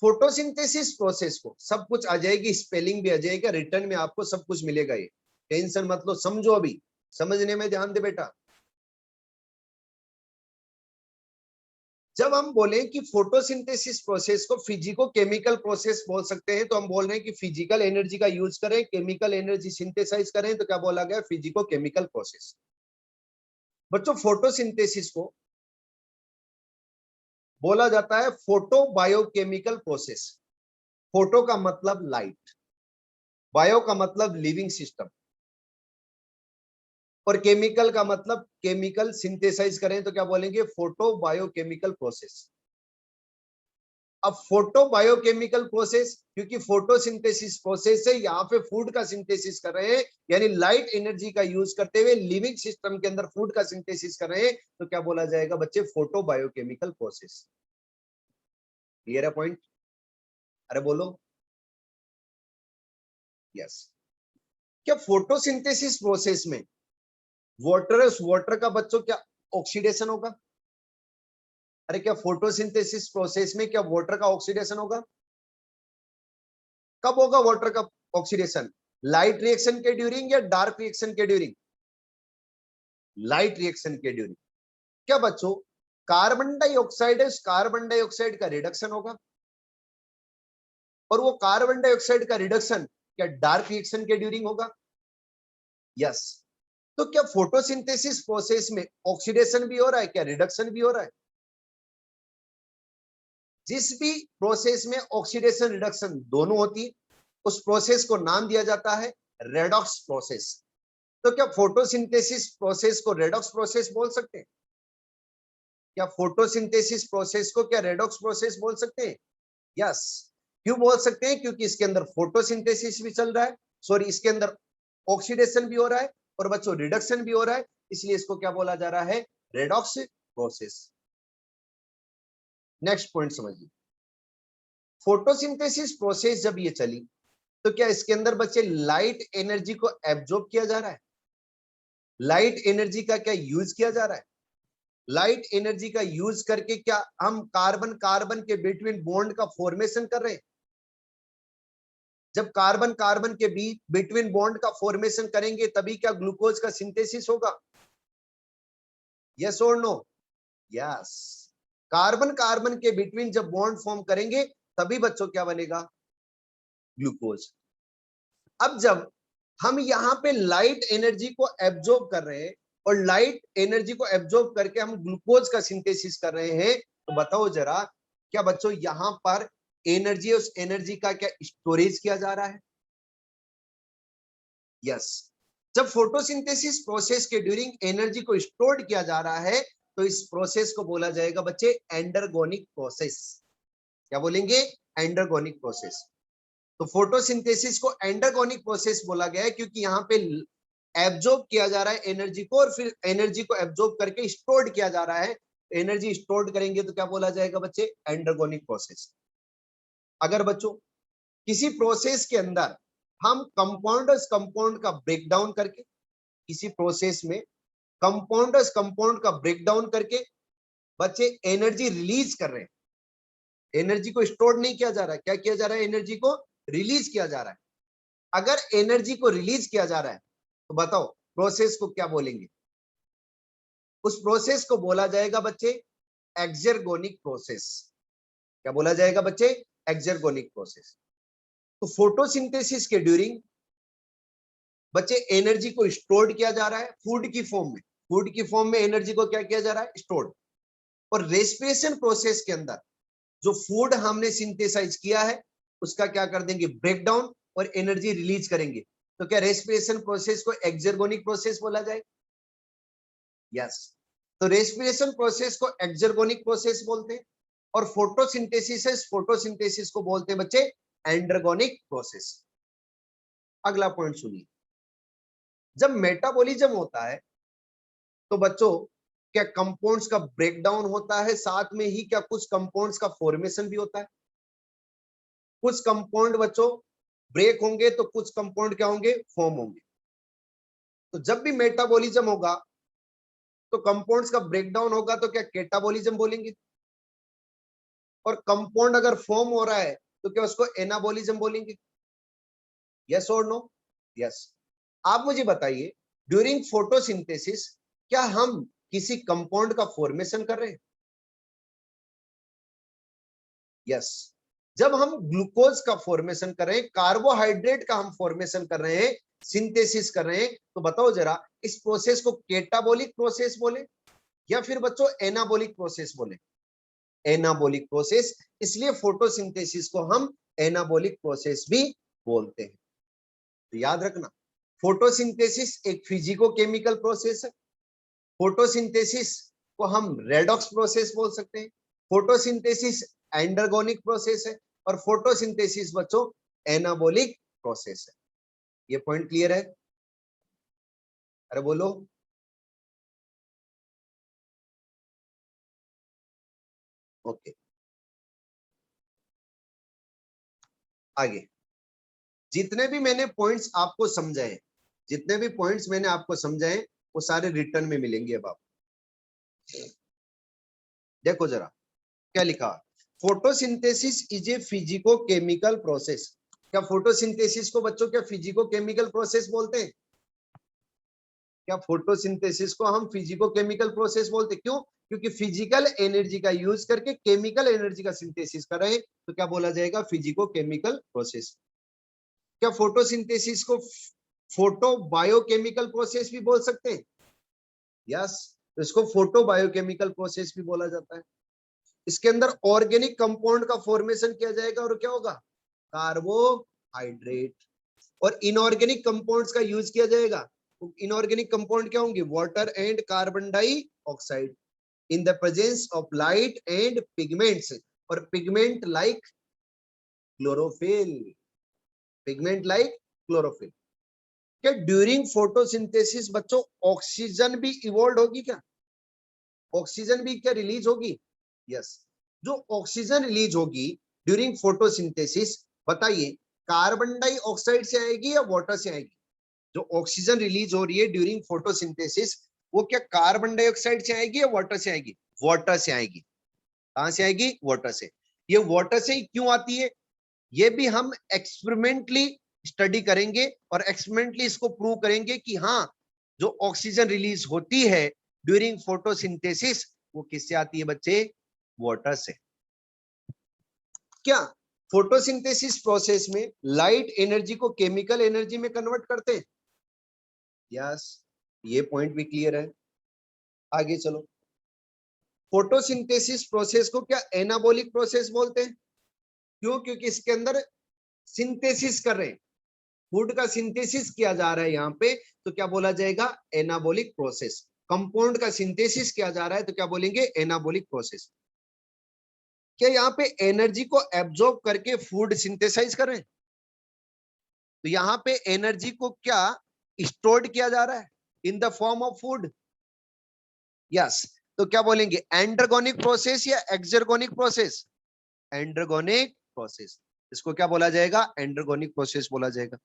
Photosynthesis process को सब कुछ आ जाएगी, स्पेलिंग भी आ जाएगा, रिटर्न में आपको सब कुछ मिलेगा, ये टेंशन मत लो, समझो, अभी समझने में ध्यान दे बेटा। जब हम बोले कि फोटोसिंथेसिस प्रोसेस को फिजिको केमिकल प्रोसेस बोल सकते हैं, तो हम बोल रहे हैं कि फिजिकल एनर्जी का यूज करें, केमिकल एनर्जी सिंथेसाइज करें, तो क्या बोला गया, फिजिको केमिकल प्रोसेस। बच्चों फोटोसिंथेसिस को बोला जाता है फोटो बायोकेमिकल प्रोसेस। फोटो का मतलब लाइट, बायो का मतलब लिविंग सिस्टम, और केमिकल का मतलब केमिकल सिंथेसाइज करें तो क्या बोलेंगे, फोटो बायोकेमिकल प्रोसेस। अब फोटो बायोकेमिकल प्रोसेस, क्योंकि फोटोसिंथेसिस प्रोसेस से यहाँ पे फूड का सिंथेसिस कर रहे हैं, यानी लाइट एनर्जी का यूज करते हुए लिविंग सिस्टम के अंदर फूड का सिंथेसिस कर रहे हैं, तो क्या बोला जाएगा बच्चे, फोटो बायोकेमिकल प्रोसेस। क्लियर है पॉइंट? अरे बोलो यस। क्या फोटोसिंथेसिस प्रोसेस में वाटर, उस वाटर का बच्चों क्या ऑक्सीडेशन होगा? अरे क्या फोटोसिंथेसिस प्रोसेस में क्या वाटर का ऑक्सीडेशन होगा? कब होगा वाटर का ऑक्सीडेशन? लाइट रिएक्शन के ड्यूरिंग या डार्क रिएक्शन के ड्यूरिंग? लाइट रिएक्शन के ड्यूरिंग। क्या बच्चों कार्बन डाइऑक्साइड है, उस कार्बन डाइऑक्साइड का रिडक्शन होगा, और वो कार्बन डाइऑक्साइड का रिडक्शन क्या डार्क रिएक्शन के ड्यूरिंग होगा? यस। तो क्या फोटोसिंथेसिस प्रोसेस में ऑक्सीडेशन भी हो रहा है, क्या रिडक्शन भी हो रहा है? जिस भी प्रोसेस में ऑक्सीडेशन रिडक्शन दोनों होती, उस प्रोसेस को नाम दिया जाता है रेडॉक्स प्रोसेस। तो क्या फोटोसिंथेसिस प्रोसेस को रेडॉक्स प्रोसेस बोल सकते हैं? क्या फोटोसिंथेसिस प्रोसेस को क्या रेडॉक्स प्रोसेस बोल सकते हैं? यस। क्यों बोल सकते हैं? क्योंकि इसके अंदर फोटोसिंथेसिस भी चल रहा है, सॉरी इसके अंदर ऑक्सीडेशन भी हो रहा है और बच्चों रिडक्शन भी हो रहा है, इसलिए इसको क्या बोला जा रहा है, रेडॉक्स प्रोसेस। नेक्स्ट पॉइंट समझिए, फोटोसिंथेसिस प्रोसेस जब ये चली तो क्या इसके अंदर बच्चे लाइट एनर्जी को एब्जॉर्ब किया जा रहा है? लाइट एनर्जी का क्या यूज किया जा रहा है? लाइट एनर्जी का यूज करके क्या हम कार्बन कार्बन के बिटवीन बॉन्ड का फॉर्मेशन कर रहे हैं? जब कार्बन कार्बन के बीच बिटवीन बॉन्ड का फॉर्मेशन करेंगे तभी क्या ग्लूकोज का सिंथेसिस होगा? यस और नो? यस। कार्बन कार्बन के बिटवीन जब बॉन्ड फॉर्म करेंगे तभी बच्चों क्या बनेगा, ग्लूकोज। अब जब हम यहाँ पे लाइट एनर्जी को एब्जॉर्ब कर रहे हैं और लाइट एनर्जी को एब्जॉर्ब करके हम ग्लूकोज का सिंथेसिस कर रहे हैं, तो बताओ जरा क्या बच्चों यहाँ पर एनर्जी, उस एनर्जी का क्या स्टोरेज किया जा रहा है? यस। जब फोटोसिंथेसिस प्रोसेस के ड्यूरिंग एनर्जी को स्टोर किया जा रहा है तो इस प्रोसेस को बोला जाएगा बच्चे एंडरगोनिक प्रोसेस। क्या बोलेंगे, एंडरगोनिक प्रोसेस। तो फोटोसिंथेसिस को एंडरगोनिक प्रोसेस बोला गया है क्योंकि यहाँ पे एब्जॉर्ब किया जा रहा है एनर्जी को, और फिर एनर्जी को एब्जॉर्ब करके स्टोर्ड किया जा रहा है। एनर्जी स्टोर्ड करेंगे तो क्या बोला जाएगा बच्चे? Endergonic process. अगर बच्चों किसी प्रोसेस के अंदर हम कंपाउंड का ब्रेकडाउन करके, किसी प्रोसेस में कंपाउंड का ब्रेकडाउन करके बच्चे एनर्जी रिलीज कर रहे हैं, एनर्जी को स्टोर नहीं किया जा रहा है, क्या किया जा रहा है? एनर्जी को रिलीज किया जा रहा है। अगर एनर्जी को रिलीज किया जा रहा है तो बताओ प्रोसेस को क्या बोलेंगे? उस प्रोसेस को बोला जाएगा बच्चे एक्सर्गोनिक प्रोसेस। क्या बोला जाएगा बच्चे? एक्सर्गोनिक प्रोसेस। तो फोटोसिंथेसिस के ड्यूरिंग बच्चे एनर्जी को स्टोर्ड किया जा रहा है फूड की फॉर्म में, फूड की फॉर्म में एनर्जी को क्या किया जा रहा है? स्टोर्ड। और रेस्पिरेशन प्रोसेस के अंदर जो फूड हमने सिंथेसाइज किया है उसका क्या कर देंगे? ब्रेकडाउन, और एनर्जी रिलीज करेंगे। तो क्या रेस्पिरेशन प्रोसेस को एक्सर्गोनिक प्रोसेस बोला जाए? यस। तो रेस्पिरेशन प्रोसेस को एक्सर्गोनिक प्रोसेस बोलते हैं, और फोटोसिंथेसिस को बोलते हैं बच्चे एंडरगोनिक प्रोसेस। अगला पॉइंट सुनिए, जब मेटाबॉलिज्म होता है तो बच्चों क्या कंपाउंड्स का ब्रेकडाउन होता है, साथ में ही क्या कुछ कंपाउंड्स का फॉर्मेशन भी होता है? कुछ कंपाउंड बच्चों ब्रेक होंगे तो कुछ कंपाउंड क्या होंगे? फॉर्म होंगे। तो जब भी मेटाबॉलिज्म होगा तो कंपाउंड्स का ब्रेकडाउन होगा तो क्या कैटाबॉलिज्म बोलेंगे? और कंपाउंड अगर फॉर्म हो रहा है तो क्या उसको एनाबॉलिज्म बोलेंगे? यस और नो? यस। आप मुझे बताइए, ड्यूरिंग फोटोसिंथेसिस क्या हम किसी कंपाउंड का फॉर्मेशन कर रहे हैं? यस। जब हम ग्लूकोज का फॉर्मेशन कर रहे हैं, कार्बोहाइड्रेट का हम फॉर्मेशन कर रहे हैं, सिंथेसिस कर रहे हैं, तो बताओ जरा इस प्रोसेस को कैटाबॉलिक प्रोसेस बोले या फिर बच्चों एनाबॉलिक प्रोसेस बोले? Anabolic process. इसलिए फोटोसिंथेसिस को हम एनाबॉलिक प्रोसेस भी बोलते हैं। तो याद रखना, फोटोसिंथेसिस एक फिजिको केमिकल प्रोसेस है। फोटोसिंथेसिस को हम रेडॉक्स प्रोसेस बोल सकते हैं। फोटोसिंथेसिस एंडरगोनिक प्रोसेस है, और फोटोसिंथेसिस बच्चों एनाबॉलिक प्रोसेस है। ये पॉइंट क्लियर है? अरे बोलो। ओके, आगे जितने भी मैंने पॉइंट्स आपको समझाए, जितने भी पॉइंट्स मैंने आपको समझाए वो सारे रिटर्न में मिलेंगे। अब आप देखो जरा क्या लिखा, photosynthesis is a physico chemical process. क्या फोटोसिंथेसिस को बच्चों क्या फिजिको केमिकल प्रोसेस बोलते हैं? क्या फोटोसिंथेसिस को हम फिजिको केमिकल प्रोसेस बोलते हैं? क्यों? क्योंकि फिजिकल एनर्जी का यूज करके केमिकल एनर्जी का सिंथेसिस कर रहे हैं, तो क्या बोला जाएगा? Physico chemical process. क्या फोटोसिंथेसिस को फोटो बायोकेमिकल प्रोसेस भी बोल सकते हैं? यस, तो इसको फोटो बायोकेमिकल प्रोसेस भी बोला जाता है। इसके अंदर ऑर्गेनिक कंपाउंड का फॉर्मेशन किया जाएगा, और क्या होगा? कार्बोहाइड्रेट। और इनऑर्गेनिक कंपाउंड्स का यूज किया जाएगा। इनऑर्गेनिक कंपाउंड क्या होंगे? Water and carbon dioxide in the presence of light and pigments, और pigment like chlorophyll, pigment like chlorophyll. क्या ड्यूरिंग फोटोसिंथेसिस बच्चों ऑक्सीजन भी इवॉल्व होगी? क्या ऑक्सीजन भी क्या रिलीज होगी? यस। जो ऑक्सीजन रिलीज होगी ड्यूरिंग फोटोसिंथेसिस, बताइए कार्बन डाइऑक्साइड से आएगी या वाटर से आएगी? जो ऑक्सीजन रिलीज हो रही है ड्यूरिंग फोटोसिंथेसिस वो क्या कार्बन डाइऑक्साइड से आएगी या वाटर से आएगी? वाटर से आएगी। कहां से आएगी? वाटर से। ये वाटर से ही क्यों आती है ये भी हम एक्सपेरिमेंटली स्टडी करेंगे, और एक्सपेरिमेंटली इसको प्रूव करेंगे कि हाँ, जो ऑक्सीजन रिलीज होती है ड्यूरिंग फोटोसिंथेसिस वो किससे आती है बच्चे? वाटर से। क्या फोटोसिंथेसिस प्रोसेस में लाइट एनर्जी को केमिकल एनर्जी में कन्वर्ट करते हैं? यस, ये पॉइंट भी क्लियर है। आगे चलो, फोटोसिंथेसिस प्रोसेस को क्या एनाबॉलिक प्रोसेस बोलते हैं? क्यों? क्योंकि इसके अंदर सिंथेसिस कर रहे हैं, फूड का सिंथेसिस किया जा रहा है यहाँ पे, तो क्या बोला जाएगा? Anabolic process. कंपाउंड का सिंथेसिस किया जा रहा है तो क्या बोलेंगे? Anabolic process. क्या यहाँ पे एनर्जी को एब्जॉर्ब करके फूड सिंथेसाइज कर रहे हैं? तो यहाँ पे एनर्जी को क्या स्टोर्ड किया जा रहा है in the form of food. Yes, तो क्या बोलेंगे, एंड्रोगोनिक प्रोसेस या एक्सर्गोनिक प्रोसेस? एंड्रोगोनिक प्रोसेस। इसको क्या बोला जाएगा, एंड्रोगोनिक प्रोसेस बोला जाएगा।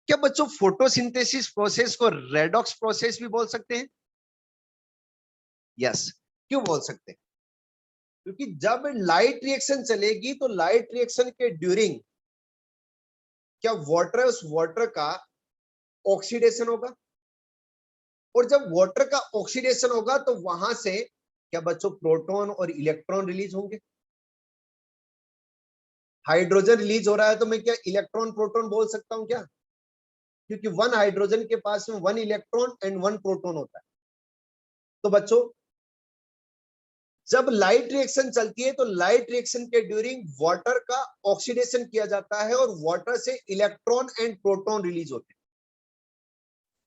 क्या बच्चों फोटोसिंथेसिस प्रोसेस को रेडॉक्स प्रोसेस भी बोल सकते हैं? यस, क्यों बोल सकते हैं? क्योंकि जब लाइट रिएक्शन चलेगी तो लाइट रिएक्शन के ड्यूरिंग क्या वाटर है, उस वाटर का ऑक्सीडेशन होगा, और जब वाटर का ऑक्सीडेशन होगा तो वहां से क्या बच्चों प्रोटॉन और इलेक्ट्रॉन रिलीज होंगे। हाइड्रोजन रिलीज हो रहा है तो मैं क्या इलेक्ट्रॉन प्रोटॉन बोल सकता हूं क्या? क्योंकि वन हाइड्रोजन के पास में one electron and one proton होता है। तो बच्चों जब लाइट रिएक्शन चलती है तो लाइट रिएक्शन के ड्यूरिंग वाटर का ऑक्सीडेशन किया जाता है और वाटर से इलेक्ट्रॉन एंड प्रोटॉन रिलीज होते हैं।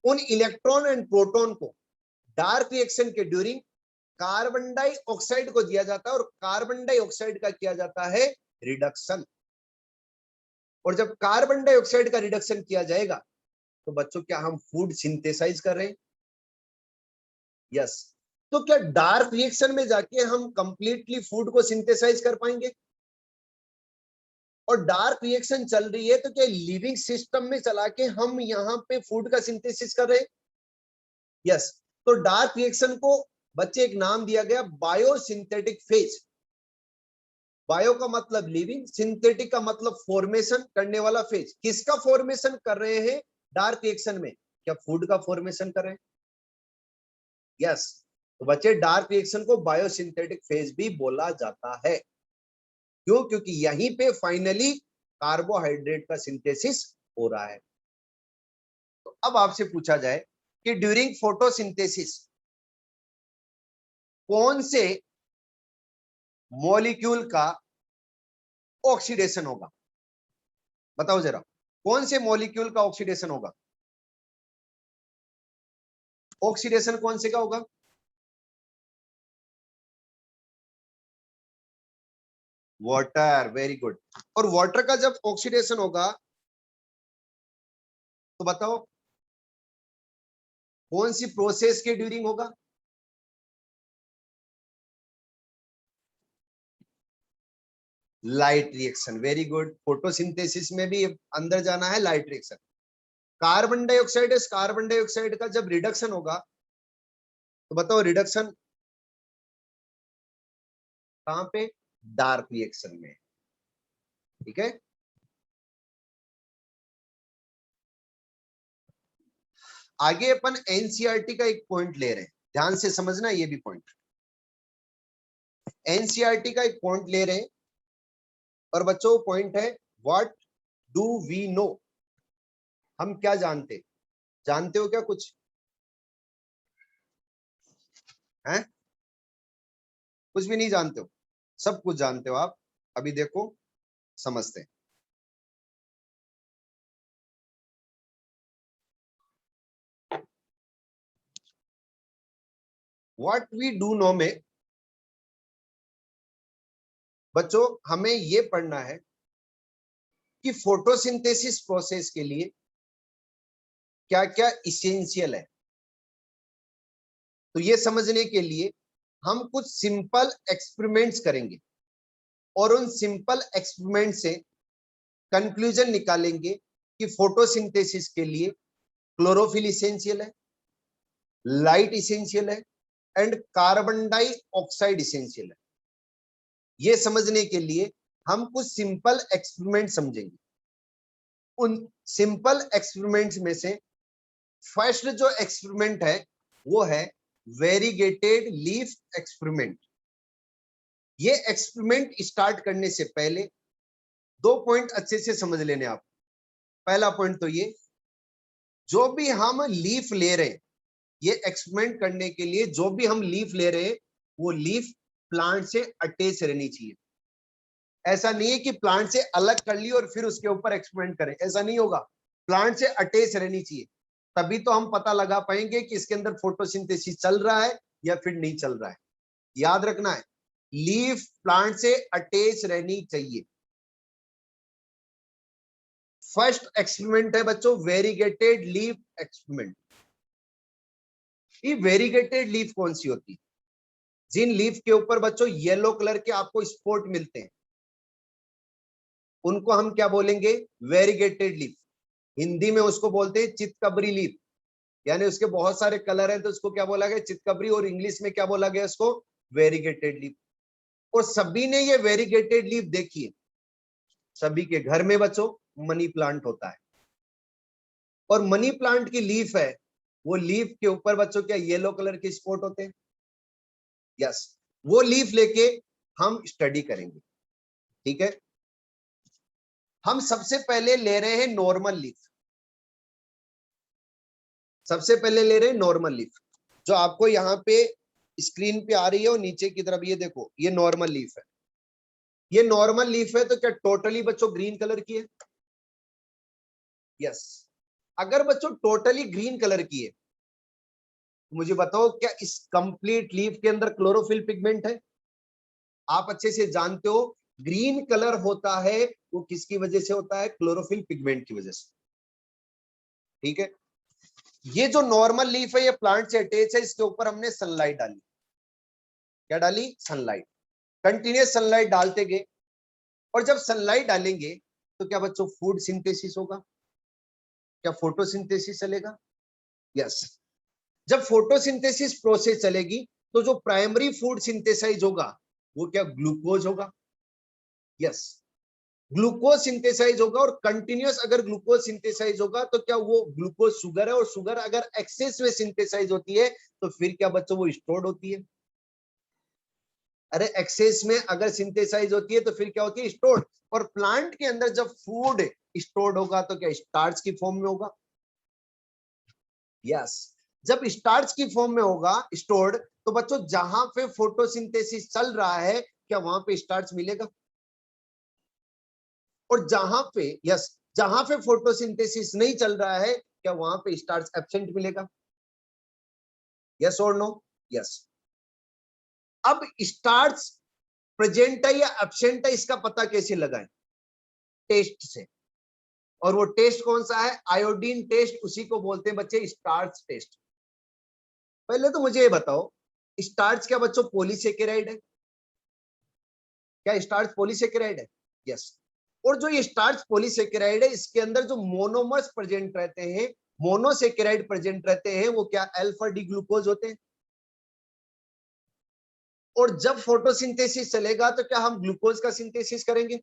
उन इलेक्ट्रॉन एंड प्रोटॉन को डार्क रिएक्शन के ड्यूरिंग कार्बन डाइऑक्साइड को दिया जाता है और कार्बन डाइऑक्साइड का किया जाता है रिडक्शन। और जब कार्बन डाइऑक्साइड का रिडक्शन किया जाएगा तो बच्चों क्या हम फूड सिंथेसाइज कर रहे हैं? यस। तो क्या डार्क रिएक्शन में जाके हम कंप्लीटली फूड को सिंथेसाइज कर पाएंगे? और डार्क रिएक्शन चल रही है तो क्या लिविंग सिस्टम में चला के हम यहाँ पे फूड का सिंथेसिस कर रहे हैं? यस। तो डार्क रिएक्शन को बच्चे एक नाम दिया गया बायोसिंथेटिक फेज। बायो का मतलब लिविंग, सिंथेटिक का मतलब फॉर्मेशन करने वाला फेज। किसका फॉर्मेशन कर रहे हैं डार्क रिएक्शन में? क्या फूड का फॉर्मेशन कर रहे हैं? यस। तो बच्चे डार्क रिएक्शन को बायोसिंथेटिक फेज भी बोला जाता है। क्यों? क्योंकि यहीं पे फाइनली कार्बोहाइड्रेट का सिंथेसिस हो रहा है। तो अब आपसे पूछा जाए कि ड्यूरिंग फोटोसिंथेसिस कौन से मॉलिक्यूल का ऑक्सीडेशन होगा? बताओ जरा, कौन से मॉलिक्यूल का ऑक्सीडेशन होगा? ऑक्सीडेशन कौन से का होगा? Water, very good. और वाटर का जब ऑक्सीडेशन होगा तो बताओ कौन सी प्रोसेस के ड्यूरिंग होगा? Light reaction, very good. Photosynthesis में भी अंदर जाना है लाइट रिएक्शन। कार्बन डाइऑक्साइड, इस कार्बन डाइऑक्साइड का जब रिडक्शन होगा तो बताओ रिडक्शन कहां पे? डार्क रिएक्शन में। ठीक है, आगे अपन एनसीईआरटी का एक पॉइंट ले रहे हैं, ध्यान से समझना ये भी पॉइंट। एनसीईआरटी का एक पॉइंट ले रहे हैं और बच्चों पॉइंट है व्हाट डू वी नो? हम क्या जानते? जानते हो क्या कुछ? हैं? कुछ भी नहीं जानते हो? सब कुछ जानते हो आप। अभी देखो समझते हैं। व्हाट वी डू नो में बच्चों हमें ये पढ़ना है कि फोटोसिंथेसिस प्रोसेस के लिए क्या क्या इसेंशियल है। तो ये समझने के लिए हम कुछ सिंपल एक्सपेरिमेंट्स करेंगे और उन सिंपल एक्सपेरिमेंट से कंक्लूजन निकालेंगे कि फोटोसिंथेसिस के लिए क्लोरोफिल इसेंशियल है, लाइट इसेंशियल है एंड कार्बन डाइऑक्साइड इसेंशियल है। ये समझने के लिए हम कुछ सिंपल एक्सपेरिमेंट समझेंगे। उन सिंपल एक्सपेरिमेंट्स में से फर्स्ट जो एक्सपेरिमेंट है वो है वेरीगेटेड लीफ एक्सपेरिमेंट। ये एक्सपेरिमेंट स्टार्ट करने से पहले दो पॉइंट अच्छे से समझ लेने आप। पहला पॉइंट तो ये, जो भी हम लीफ ले रहे हैं, ये एक्सपेरिमेंट करने के लिए जो भी हम लीफ ले रहे हैं वो लीफ प्लांट से अटैच रहनी चाहिए। ऐसा नहीं है कि प्लांट से अलग कर ली और फिर उसके ऊपर एक्सपेरिमेंट करें, ऐसा नहीं होगा। प्लांट से अटैच रहनी चाहिए, तभी तो हम पता लगा पाएंगे कि इसके अंदर फोटोसिंथेसिस चल रहा है या फिर नहीं चल रहा है। याद रखना है, लीफ प्लांट से अटैच रहनी चाहिए। फर्स्ट एक्सपेरिमेंट है बच्चों वेरीगेटेड लीफ एक्सपेरिमेंट। ये वेरीगेटेड लीफ कौन सी होती है? जिन लीफ के ऊपर बच्चों येलो कलर के आपको स्पॉट मिलते हैं उनको हम क्या बोलेंगे? Variegated leaf. हिंदी में उसको बोलते हैं चितकबरी लीफ, यानी उसके बहुत सारे कलर हैं तो उसको क्या बोला गया? चितकबरी। और इंग्लिश में क्या बोला गया उसको? Variegated leaf. और सभी ने ये वेरीगेटेड लीफ देखी है। सभी के घर में बच्चों मनी प्लांट होता है और मनी प्लांट की लीफ है, वो लीफ के ऊपर बच्चों क्या येलो कलर के स्पॉट होते हैं? यस। वो लीफ लेके हम स्टडी करेंगे, ठीक है। हम सबसे पहले ले रहे हैं नॉर्मल लीफ। सबसे पहले ले रहे हैं नॉर्मल लीफ, जो आपको यहाँ पे स्क्रीन पे आ रही है और नीचे की तरफ ये देखो, ये नॉर्मल लीफ है। ये नॉर्मल लीफ है तो क्या टोटली बच्चों ग्रीन कलर की है? यस। अगर बच्चों टोटली ग्रीन कलर की है तो मुझे बताओ क्या इस कंप्लीट लीफ के अंदर क्लोरोफिल पिगमेंट है? आप अच्छे से जानते हो ग्रीन कलर होता है वो किसकी वजह से होता है? क्लोरोफिल पिगमेंट की वजह से, ठीक है। ये जो नॉर्मल लीफ है ये प्लांट से अटैच है, इसके ऊपर हमने सनलाइट डाली। क्या डाली? सनलाइट। कंटिन्यूस सनलाइट डालते गए और जब सनलाइट डालेंगे तो क्या बच्चों फूड सिंथेसिस होगा? क्या फोटोसिंथेसिस चलेगा? यस। जब फोटोसिंथेसिस प्रोसेस चलेगी तो जो प्राइमरी फूड सिंथेसाइज होगा वो क्या? ग्लूकोज होगा। यस। ग्लूकोज सिंथेसाइज होगा और कंटिन्यूस अगर ग्लूकोज सिंथेसाइज होगा तो क्या वो ग्लूकोज शुगर है, और शुगर अगर एक्सेस में सिंथेसाइज होती है तो फिर क्या बच्चों वो स्टोर्ड होती है? अरे एक्सेस में अगर सिंथेसाइज होती है तो फिर क्या होती है? स्टोर्ड। और प्लांट के अंदर जब फूड स्टोर्ड होगा तो क्या स्टार्च की फॉर्म में होगा? यस। जब स्टार्च की फॉर्म में होगा स्टोर्ड तो बच्चों जहां पे फोटोसिंथेसिस चल रहा है क्या वहां पे स्टार्च मिलेगा? और जहां पे जहां पे फोटोसिंथेसिस नहीं चल रहा है क्या वहां पे स्टार्च एब्सेंट मिलेगा? यस और नो? यस। अब स्टार्च प्रेजेंट है या एब्सेंट है इसका पता कैसे लगाएं? टेस्ट से। और वो टेस्ट कौन सा है? Iodine test. उसी को बोलते हैं बच्चे स्टार्च टेस्ट। पहले तो मुझे ये बताओ स्टार्च क्या बच्चों पॉलीसेकेराइड है? क्या स्टार्च पॉलीसेकेराइड है? यस। और जो ये स्टार्च पॉलीसेकेराइड है इसके अंदर जो मोनोमर्स प्रेजेंट रहते हैं, मोनोसेकेराइड प्रेजेंट रहते हैं, वो क्या अल्फा डी ग्लूकोज होते हैं। और जब फोटोसिंथेसिस चलेगा तो क्या हम ग्लूकोज का सिंथेसिस करेंगे?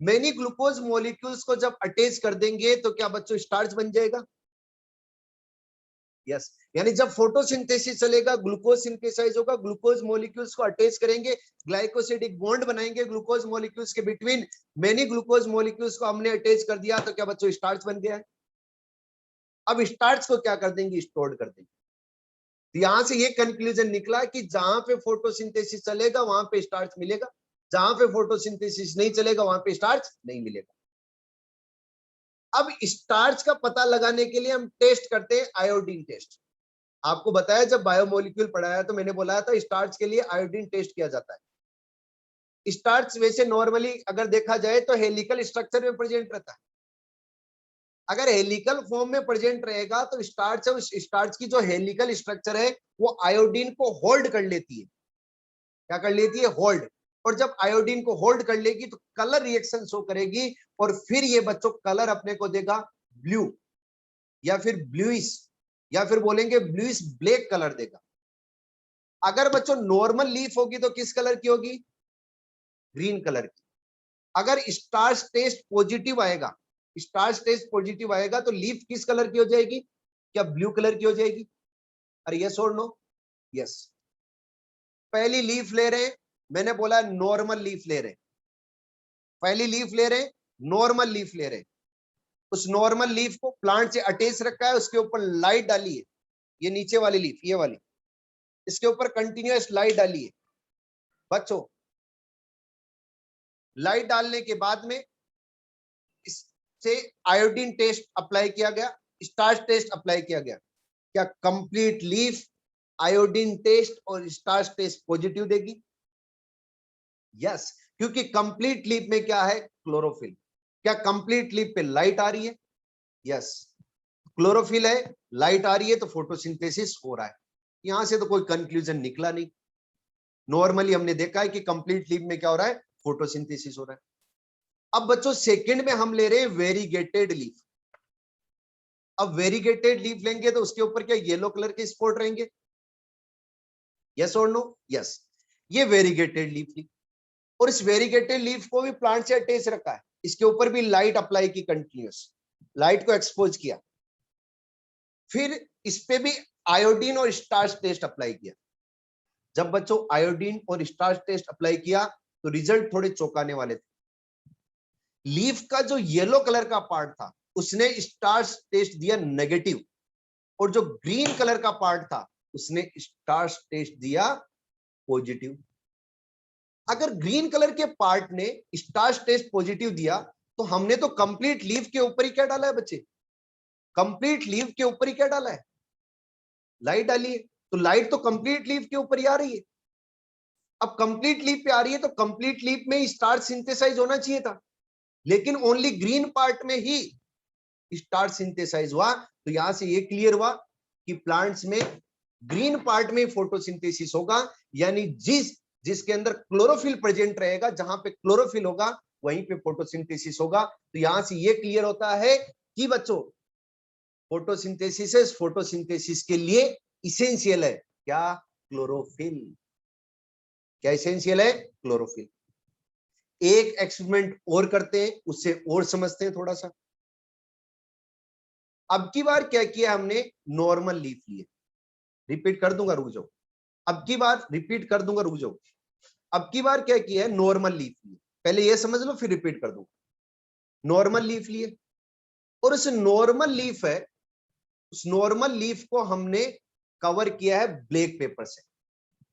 मेनी ग्लूकोज मॉलिक्यूल्स को जब अटैच कर देंगे तो क्या बच्चों स्टार्च बन जाएगा? यस। यानी जब फोटोसिंथेसिस चलेगा ग्लूकोज सिंथेसाइज होगा, ग्लूकोज मॉलिक्यूल्स को अटैच करेंगे, ग्लाइकोसिडिक बॉन्ड बनाएंगे ग्लूकोज मॉलिक्यूल्स के बिटवीन, मेनी ग्लूकोज मॉलिक्यूल्स को हमने अटैच कर दिया तो क्या बच्चों स्टार्च बन गया है। अब स्टार्च को क्या कर देंगे? स्टोर कर देंगे। तो यहां से ये कंक्लूजन निकला कि जहां पे फोटोसिंथेसिस चलेगा वहां पे स्टार्च मिलेगा, जहां पे फोटोसिंथेसिस नहीं चलेगा वहां पे स्टार्च नहीं मिलेगा। अब स्टार्च का पता लगाने के लिए हम टेस्ट करते हैं आयोडीन टेस्ट। आपको बताया जब बायोमोलिक्यूल पढ़ाया तो मैंने बोला था स्टार्च के लिए आयोडीन टेस्ट किया जाता है। स्टार्च वैसे नॉर्मली अगर देखा जाए तो हेलिकल स्ट्रक्चर में प्रेजेंट रहता है। अगर हेलिकल फॉर्म में प्रेजेंट रहेगा तो स्टार्च है, उस स्टार्च की जो हेलिकल स्ट्रक्चर है वो आयोडीन को होल्ड कर लेती है। क्या कर लेती है? होल्ड। और जब आयोडीन को होल्ड कर लेगी तो कलर रिएक्शन शो करेगी और फिर ये बच्चों कलर अपने को देगा ब्लू या फिर ब्लूइश या फिर बोलेंगे ब्लूइश ब्लैक कलर देगा। अगर बच्चों नॉर्मल लीफ होगी तो किस कलर की होगी? ग्रीन कलर की। अगर स्टार्च टेस्ट पॉजिटिव आएगा, स्टार्च टेस्ट पॉजिटिव आएगा तो लीफ किस कलर की हो जाएगी? क्या ब्लू कलर की हो जाएगी? अरे यस और नो? यस। पहली लीफ ले रहे हैं, मैंने बोला नॉर्मल लीफ ले रहे हैं। पहली लीफ ले रहे हैं, नॉर्मल लीफ ले रहे हैं। उस नॉर्मल लीफ को प्लांट से अटैच रखा है, उसके ऊपर लाइट डाली है, ये नीचे वाली लीफ ये वाली, इसके ऊपर कंटिन्यूअस लाइट डाली है। बच्चों लाइट डालने के बाद में इससे आयोडीन टेस्ट अप्लाई किया गया, स्टार्च टेस्ट अप्लाई किया गया। क्या कंप्लीट लीफ आयोडीन टेस्ट और स्टार्च टेस्ट पॉजिटिव देगी? यस। क्योंकि कंप्लीट लीफ में क्या है? क्लोरोफिल। क्या कंप्लीट लीफ पे लाइट आ रही है? यस, क्लोरोफिल है, लाइट आ रही है, तो फोटोसिंथेसिस हो रहा है। यहां से तो कोई कंक्लूजन निकला नहीं। नॉर्मली हमने देखा है कि कंप्लीट लीफ में क्या हो रहा है, फोटोसिंथेसिस हो रहा है। अब बच्चों सेकंड में हम ले रहे हैं वेरीगेटेड लीफ। अब वेरीगेटेड लीफ लेंगे तो उसके ऊपर क्या येलो कलर के स्पॉट रहेंगे? यस और नो? यस, ये वेरीगेटेड लीफ ली। और इस वेरीगेटेड लीफ को भी प्लांट से अटैच रखा है, इसके ऊपर भी लाइट अप्लाई की, कंटिन्यूस लाइट को एक्सपोज किया, फिर इस पे भी आयोडीन और स्टार्च टेस्ट अप्लाई किया। जब बच्चों आयोडीन और स्टार्च टेस्ट अप्लाई किया तो रिजल्ट थोड़े चौंकाने वाले थे। लीफ का जो येलो कलर का पार्ट था उसने स्टार्च टेस्ट दिया नेगेटिव, और जो ग्रीन कलर का पार्ट था उसने स्टार्च टेस्ट दिया पॉजिटिव। अगर ग्रीन कलर के पार्ट ने स्टार्च टेस्ट पॉजिटिव दिया तो हमने तो कंप्लीट लीफ के ऊपर ही क्या डाला है बच्चे? कंप्लीट लीफ के ऊपर ही क्या डाला है? लाइट डाली है। तो लाइट तो कंप्लीट लीफ के ऊपर ही आ रही है। अब कंप्लीट लीफ पे आ रही है तो कंप्लीट लीफ में ही स्टार्च सिंथेसाइज होना चाहिए था, लेकिन ओनली ग्रीन पार्ट में ही स्टार्च सिंथेसाइज हुआ। तो यहां से ये क्लियर हुआ कि प्लांट्स में ग्रीन पार्ट में फोटोसिंथेसिस होगा, यानी जिसके अंदर क्लोरोफिल प्रेजेंट रहेगा, जहां पे क्लोरोफिल होगा वहीं पे फोटोसिंथेसिस होगा। तो यहां से ये क्लियर होता है कि बच्चों फोटोसिंथेसिस के लिए इसेंशियल है क्या? क्लोरोफिल। क्या इसेंशियल है? क्लोरोफिल। एक एक्सपेरिमेंट और करते हैं, उससे और समझते हैं थोड़ा सा। अब की बार क्या किया हमने? नॉर्मल लीफ लिए। रिपीट कर दूंगा, रुक जाओ। अब की बार रिपीट कर दूंगा, रुक जाओ। अब की बार क्या किया है? नॉर्मल लीफ लिए। पहले ये समझ लो फिर रिपीट कर दूंगा। नॉर्मल लीफ लिए, और उस नॉर्मल लीफ है, उस नॉर्मल लीफ को हमने कवर किया है ब्लैक पेपर से।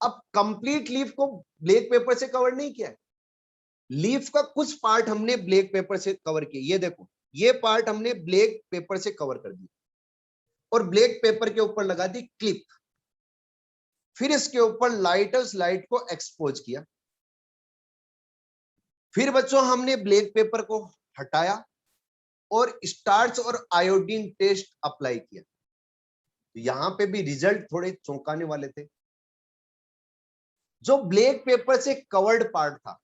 अब कंप्लीट लीफ को ब्लैक पेपर से कवर नहीं किया है, लीफ का कुछ पार्ट हमने ब्लैक पेपर से कवर किया। ये देखो, ये पार्ट हमने ब्लैक पेपर से कवर कर दिया और ब्लैक पेपर के ऊपर लगा दी क्लिप। फिर इसके ऊपर लाइट को एक्सपोज किया। फिर बच्चों हमने ब्लैक पेपर को हटाया और स्टार्च और आयोडीन टेस्ट अप्लाई किया। तो यहां पे भी रिजल्ट थोड़े चौंकाने वाले थे। जो ब्लैक पेपर से कवर्ड पार्ट था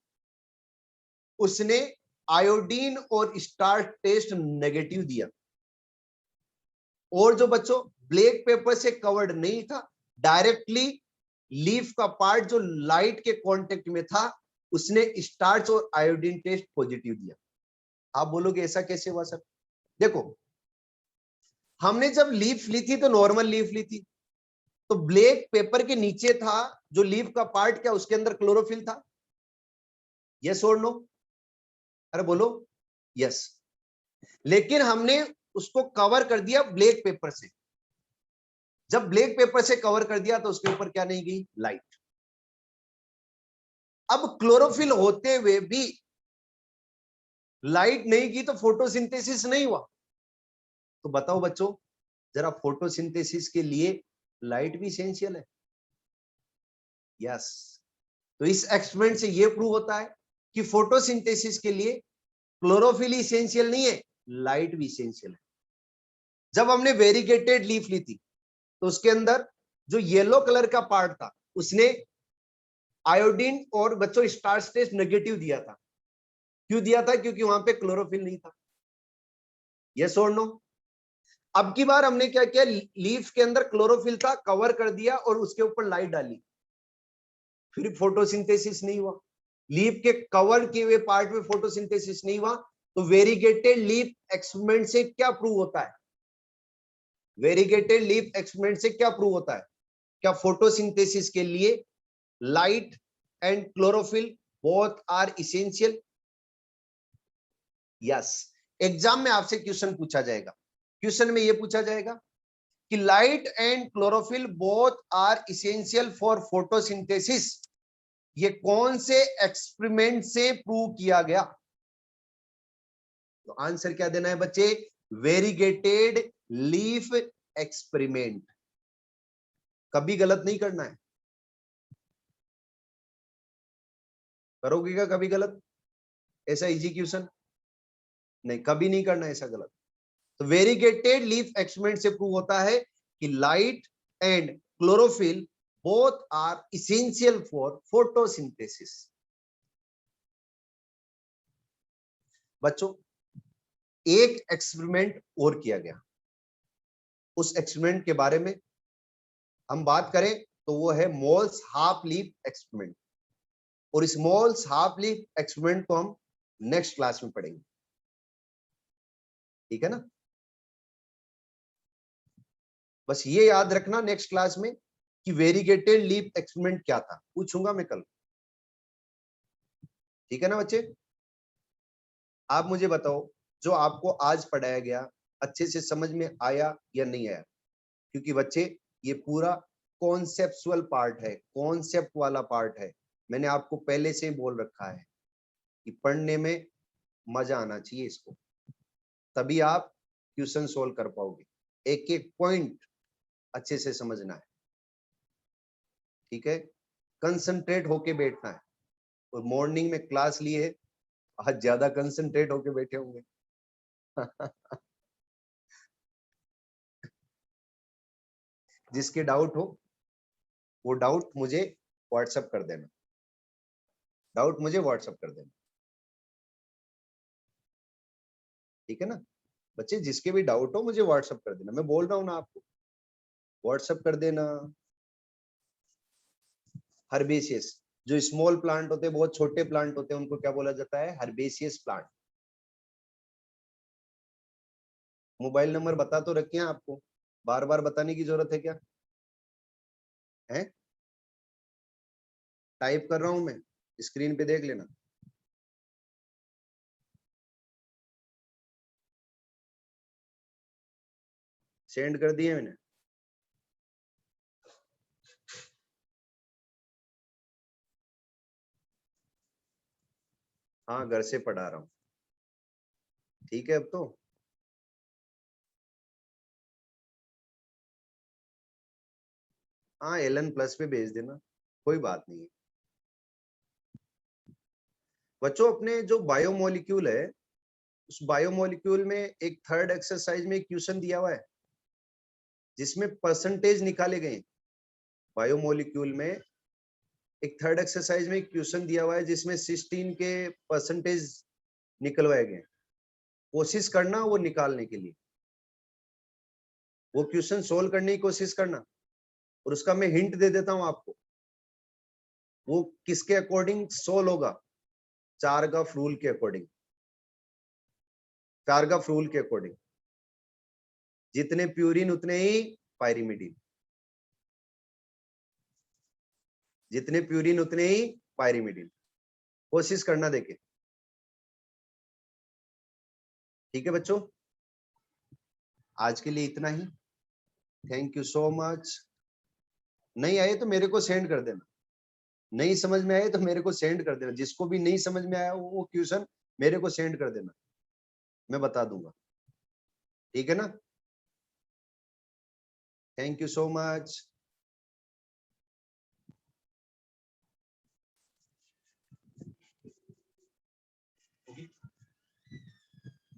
उसने आयोडीन और स्टार्च टेस्ट नेगेटिव दिया, और जो बच्चों ब्लैक पेपर से कवर्ड नहीं था, डायरेक्टली लीफ का पार्ट जो लाइट के कांटेक्ट में था उसने स्टार्च और आयोडीन टेस्ट पॉजिटिव दिया। आप बोलोगे ऐसा कैसे हुआ सर? देखो, हमने जब लीफ ली थी तो नॉर्मल लीफ ली थी, तो ब्लैक पेपर के नीचे था जो लीफ का पार्ट, क्या उसके अंदर क्लोरोफिल था? यस और नो? अरे बोलो यस। लेकिन हमने उसको कवर कर दिया ब्लैक पेपर से। जब ब्लैक पेपर से कवर कर दिया तो उसके ऊपर क्या नहीं गई? लाइट। अब क्लोरोफिल होते हुए भी लाइट नहीं की तो फोटोसिंथेसिस नहीं हुआ। तो बताओ बच्चों, जरा फोटोसिंथेसिस के लिए लाइट भी एसेंशियल है। यस, तो इस एक्सपेरिमेंट से यह प्रूव होता है कि फोटोसिंथेसिस के लिए क्लोरोफिल इसेंशियल नहीं है, लाइट भी इसेंशियल है। जब हमने वेरीगेटेड लीफ ली थी तो उसके अंदर जो येलो कलर का पार्ट था उसने आयोडीन और बच्चों स्टार्च टेस्ट नेगेटिव दिया था। क्यों दिया था? क्योंकि वहां पे क्लोरोफिल नहीं था। यस और नो? अब की बार हमने क्या किया? लीफ के अंदर क्लोरोफिल था, कवर कर दिया और उसके ऊपर लाइट डाली, फिर फोटोसिंथेसिस नहीं हुआ। लीफ के कवर किए हुए पार्ट में फोटोसिंथेसिस नहीं हुआ। तो वेरीगेटेड लीफ एक्सपेरिमेंट से क्या प्रूव होता है? वेरीगेटेड लीफ एक्सपेरिमेंट से क्या प्रूव होता है? क्या फोटोसिंथेसिस के लिए light and chlorophyll both are essential? Yes. Exam में आपसे क्वेश्चन पूछा जाएगा, क्वेश्चन में यह पूछा जाएगा कि light and chlorophyll both are essential for photosynthesis, ये कौन से एक्सपेरिमेंट से प्रूव किया गया? तो आंसर क्या देना है बच्चे? Variegated leaf experiment. कभी गलत नहीं करना है। करोगे क्या कभी गलत? ऐसा इजी क्वेश्चन नहीं, कभी नहीं करना ऐसा गलत। तो वेरीगेटेड लीफ एक्सपेरिमेंट से प्रूव होता है कि light and chlorophyll both are essential for photosynthesis. बच्चों, एक एक्सपेरिमेंट और किया गया, उस एक्सपेरिमेंट के बारे में हम बात करें तो वो है मोल्स हाफ लीफ एक्सपेरिमेंट। और इस मोल्स हाफ लीफ एक्सपेरिमेंट को हम नेक्स्ट क्लास में पढ़ेंगे, ठीक है ना। बस ये याद रखना नेक्स्ट क्लास में कि वेरीगेटेड लीफ एक्सपेरिमेंट क्या था, पूछूंगा मैं कल, ठीक है ना बच्चे। आप मुझे बताओ, जो आपको आज पढ़ाया गया अच्छे से समझ में आया या नहीं आया? क्योंकि बच्चे ये पूरा कॉन्सेप्चुअल पार्ट है, कॉन्सेप्ट वाला पार्ट है। मैंने आपको पहले से बोल रखा है कि पढ़ने में मजा आना चाहिए इसको, तभी आप क्वेश्चन सोल्व कर पाओगे। एक एक पॉइंट अच्छे से समझना है, ठीक है। कंसंट्रेट होके बैठना है। और मॉर्निंग में क्लास लिए है, आज ज्यादा कंसंट्रेट होके बैठे होंगे। जिसके डाउट हो वो डाउट मुझे व्हाट्सएप कर देना, डाउट मुझे व्हाट्सएप कर देना, ठीक है ना बच्चे। जिसके भी डाउट हो मुझे व्हाट्सएप कर देना, मैं बोल रहा हूं ना आपको, व्हाट्सएप कर देना। हर्बेसियस, जो स्मॉल प्लांट होते हैं, बहुत छोटे प्लांट होते हैं, उनको क्या बोला जाता है? Herbaceous plant. मोबाइल नंबर बता तो रखे हैं आपको, बार बार बताने की जरूरत है क्या? है, टाइप कर रहा हूं मैं, स्क्रीन पे देख लेना। सेंड कर दिए मैंने। हाँ, घर से पढ़ा रहा हूँ, ठीक है। अब तो हाँ, LN प्लस पे भेज देना, कोई बात नहीं है बच्चों। अपने जो बायोमोलिक्यूल है, उस बायोमोलिक्यूल में एक थर्ड एक्सरसाइज में क्वेश्चन दिया हुआ है जिसमें परसेंटेज निकाले गए। बायोमोलिक्यूल में एक थर्ड एक्सरसाइज में क्वेश्चन दिया हुआ है जिसमें 16 के परसेंटेज निकलवाए गए। कोशिश करना वो निकालने के लिए, वो क्वेश्चन सोल्व करने की कोशिश करना। और उसका मैं हिंट दे देता हूं आपको, वो किसके अकॉर्डिंग सोल्व होगा? चारगाफ रूल के अकॉर्डिंग। चारगाफ रूल के अकॉर्डिंग जितने प्यूरिन उतने ही पायरिमिडिन, जितने प्यूरिन उतने ही पायरिमिडिन। कोशिश करना, देखे, ठीक है बच्चों। आज के लिए इतना ही, थैंक यू सो मच। नहीं आए तो मेरे को सेंड कर देना, नहीं समझ में आए तो मेरे को सेंड कर देना। जिसको भी नहीं समझ में आया वो क्वेश्चन मेरे को सेंड कर देना, मैं बता दूंगा, ठीक है ना। Thank you so much.